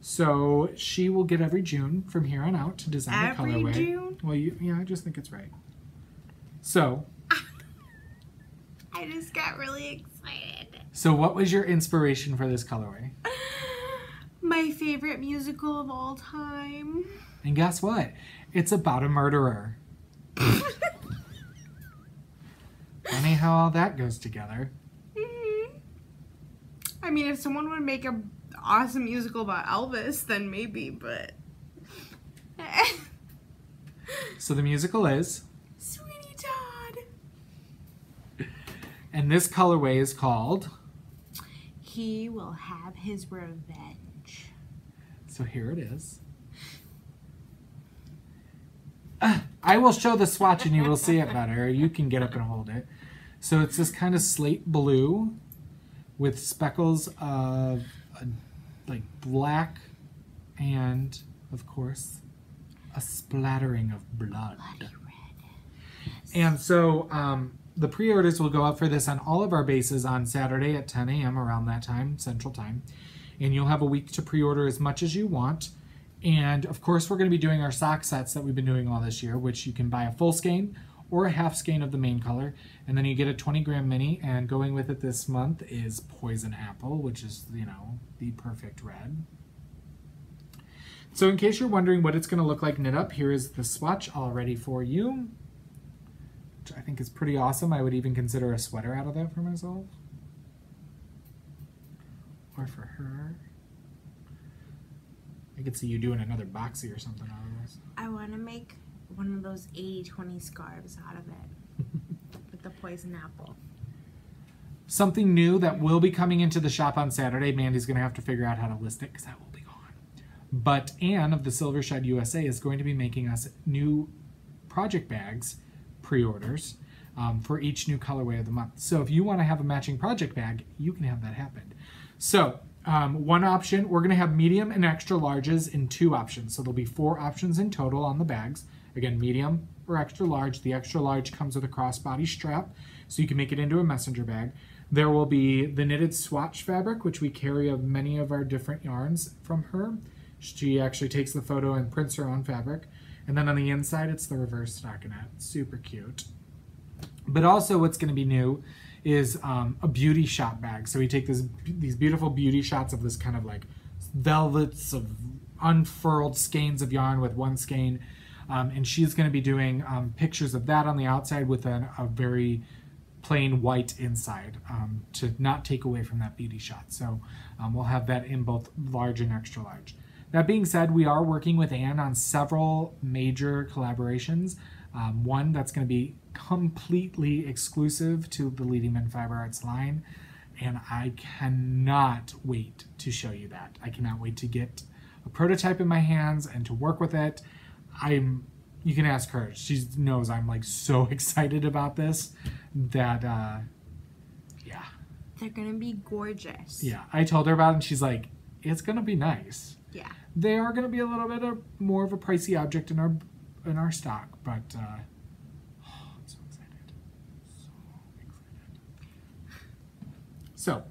So she will get every June from here on out to design the colorway. Every June? Well, yeah, I just think it's right. So. I just got really excited. So what was your inspiration for this colorway? My favorite musical of all time. And guess what? It's about a murderer. Funny how all that goes together. Mm-hmm. I mean, if someone would make an awesome musical about Elvis, then maybe, but... So the musical is? Sweeney Todd. And this colorway is called? He Will Have His Revenge. So here it is. I will show the swatch and you will see it better. You can get up and hold it. So it's this kind of slate blue with speckles of black and, of course, a splattering of blood. Bloody red. And so the pre-orders will go up for this on all of our bases on Saturday at 10 a.m. around that time, Central Time. And you'll have a week to pre-order as much as you want. And of course, we're going to be doing our sock sets that we've been doing all this year, which you can buy a full skein or a half skein of the main color. And then you get a 20-gram mini. And going with it this month is Poison Apple, which is, the perfect red. So in case you're wondering what it's going to look like knit up, here is the swatch all ready for you, which I think is pretty awesome. I would even consider a sweater out of that for myself. Or for her. I could see you doing another boxy or something out of this. I want to make one of those 80-20 scarves out of it. With the poison apple. Something new that will be coming into the shop on Saturday. Mandy's going to have to figure out how to list it because that will be gone. But Anne of the Silver Shed USA is going to be making us new project bags, pre-orders, for each new colorway of the month. So if you want to have a matching project bag, you can have that happen. So one option, we're going to have medium and extra larges in 2 options. So there'll be 4 options in total on the bags. Again, medium or extra large. The extra large comes with a crossbody strap, so you can make it into a messenger bag. There will be the knitted swatch fabric, which we carry of many of our different yarns from her. She actually takes the photo and prints her own fabric. And then on the inside, it's the reverse stockinette. Super cute. But also what's going to be new is a beauty shot bag. So we take these beautiful beauty shots of this kind of velvets of unfurled skeins of yarn with one skein. And she's going to be doing pictures of that on the outside with a very plain white inside to not take away from that beauty shot. So we'll have that in both large and extra large. That being said, we are working with Anne on several major collaborations. One that's going to be completely exclusive to the Leading Men Fiber Arts line, and I cannot wait to show you that. I cannot wait to get a prototype in my hands and to work with it. You can ask her. She knows I'm so excited about this that, yeah, They're gonna be gorgeous. Yeah, I told her about it and she's like, it's gonna be nice. Yeah. They are gonna be a little bit more of a pricey object in our stock, but I'm so excited. So excited. So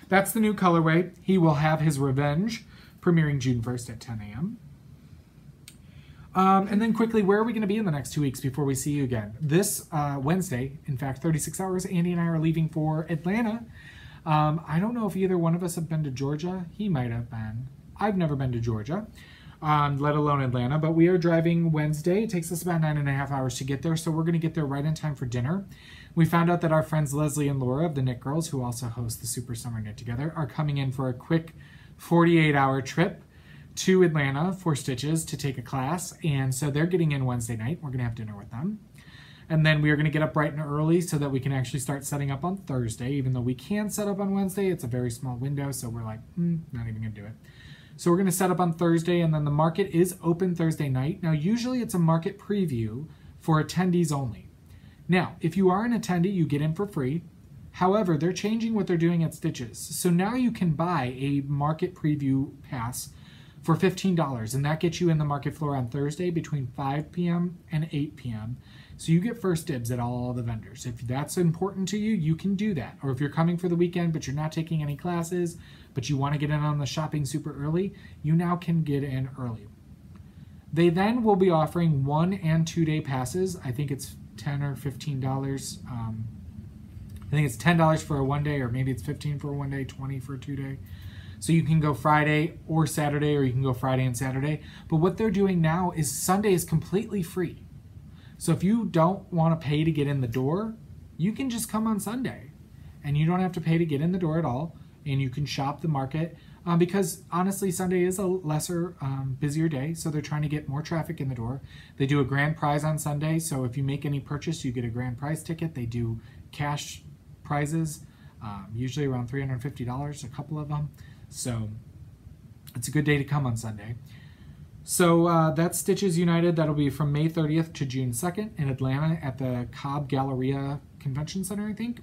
that's the new colorway. He will have his Revenge premiering June 1st at 10 a.m. And then quickly, where are we going to be in the next 2 weeks before we see you again? This Wednesday, in fact, 36 hours, Andy and I are leaving for Atlanta. I don't know if either one of us have been to Georgia. He might have been. I've never been to Georgia, let alone Atlanta. But we are driving Wednesday. It takes us about 9.5 hours to get there, so we're going to get there right in time for dinner. We found out that our friends Leslie and Laura of the Knit Girls, who also host the Super Summer Knit Together, are coming in for a quick 48-hour trip to Atlanta for Stitches to take a class. And so they're getting in Wednesday night. We're going to have dinner with them. And then we are going to get up bright and early so that we can actually start setting up on Thursday. Even though we can set up on Wednesday, it's a very small window. So we're like, not even going to do it. So we're going to set up on Thursday, and then the market is open Thursday night. Now, usually it's a market preview for attendees only. Now, if you are an attendee, you get in for free. However, they're changing what they're doing at Stitches. So now you can buy a market preview pass for $15, and that gets you in the market floor on Thursday between 5 p.m. and 8 p.m. So you get first dibs at all the vendors. If that's important to you, you can do that. Or if you're coming for the weekend but you're not taking any classes, but you want to get in on the shopping super early, you now can get in early. They then will be offering 1 and 2 day passes. I think it's $10 or $15. I think it's $10 for a 1 day, or maybe it's $15 for a 1 day, $20 for a 2 day. So you can go Friday or Saturday, or you can go Friday and Saturday. But what they're doing now is Sunday is completely free. So if you don't want to pay to get in the door, you can just come on Sunday. And you don't have to pay to get in the door at all. And you can shop the market. Because honestly, Sunday is a lesser, busier day. So they're trying to get more traffic in the door. They do a grand prize on Sunday. So if you make any purchase, you get a grand prize ticket. They do cash prizes, usually around $350, a couple of them. So it's a good day to come on Sunday. So that's Stitches United. That'll be from May 30th to June 2nd in Atlanta at the Cobb Galleria Convention Center, I think.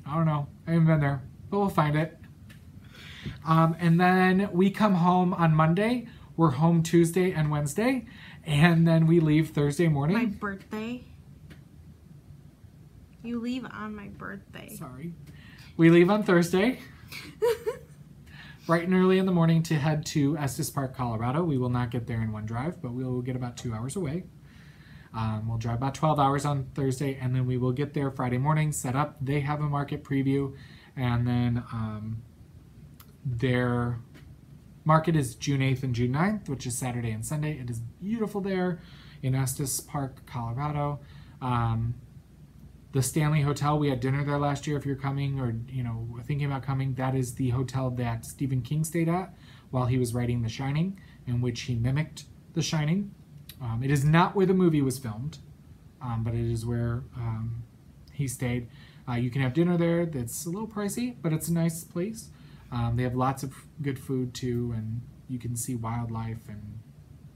I don't know. I haven't been there, but we'll find it. And then we come home on Monday. We're home Tuesday and Wednesday. And then we leave Thursday morning. My birthday. You leave on my birthday. Sorry. We leave on Thursday. Bright and early in the morning to head to Estes Park, Colorado. We will not get there in one drive, but we will get about 2 hours away. We'll drive about 12 hours on Thursday, and then we will get there Friday morning, set up. They have a market preview, and then their market is June 8th and June 9th, which is Saturday and Sunday. It is beautiful there in Estes Park, Colorado. The Stanley Hotel, we had dinner there last year. If you're coming or thinking about coming, that is the hotel that Stephen King stayed at while he was writing The Shining, in which he mimicked The Shining. It is not where the movie was filmed, but it is where he stayed. You can have dinner there. That's a little pricey, but it's a nice place. They have lots of good food too, and you can see wildlife, and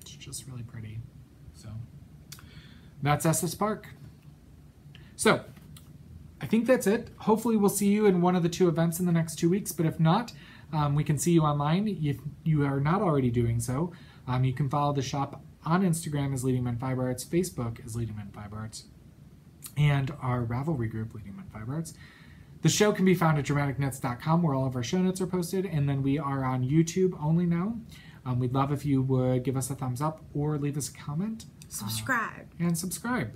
it's just really pretty. So that's Estes Park. So, I think that's it. Hopefully we'll see you in one of the 2 events in the next 2 weeks, but if not, we can see you online. If you are not already doing so, you can follow the shop on Instagram as Leading Men Fiber Arts, Facebook as Leading Men Fiber Arts, and our Ravelry group, Leading Men Fiber Arts. The show can be found at dramaticknits.com, where all of our show notes are posted, and then we are on YouTube only now. We'd love if you would give us a thumbs up or leave us a comment. Subscribe. And subscribe.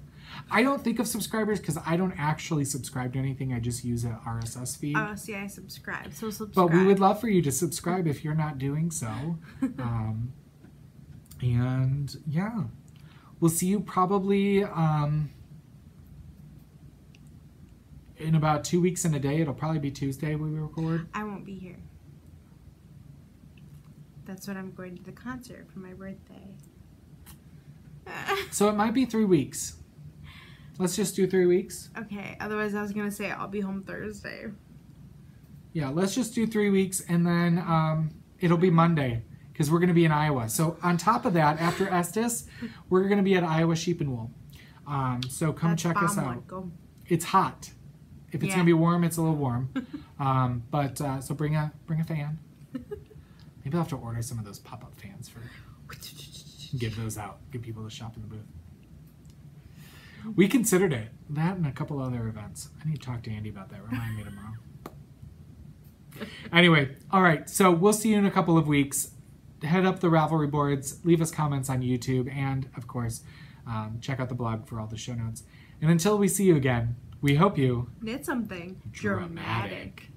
I don't think of subscribers because I don't actually subscribe to anything. I just use an RSS feed. Oh, see, I subscribe. So subscribe. But we would love for you to subscribe if you're not doing so. And yeah, we'll see you probably in about 2 weeks and a day. It'll probably be Tuesday we record. I won't be here. That's when I'm going to the concert for my birthday. So it might be 3 weeks. Let's just do 3 weeks. Okay, otherwise I was going to say I'll be home Thursday. Yeah, let's just do 3 weeks, and then it'll be Monday, because we're going to be in Iowa. So on top of that, after Estes, we're going to be at Iowa Sheep and Wool. So come check us out. It's hot. If it's Yeah. gonna be warm, it's a little warm. But so bring a fan. Maybe I'll have to order some of those pop-up fans for give those out. Get people to shop in the booth. We considered it. That and a couple other events. I need to talk to Andy about that. Remind me tomorrow. Anyway, all right. So we'll see you in a couple of weeks. Head up the Ravelry boards. Leave us comments on YouTube. And, of course, check out the blog for all the show notes. And until we see you again, we hope you Knit something dramatic.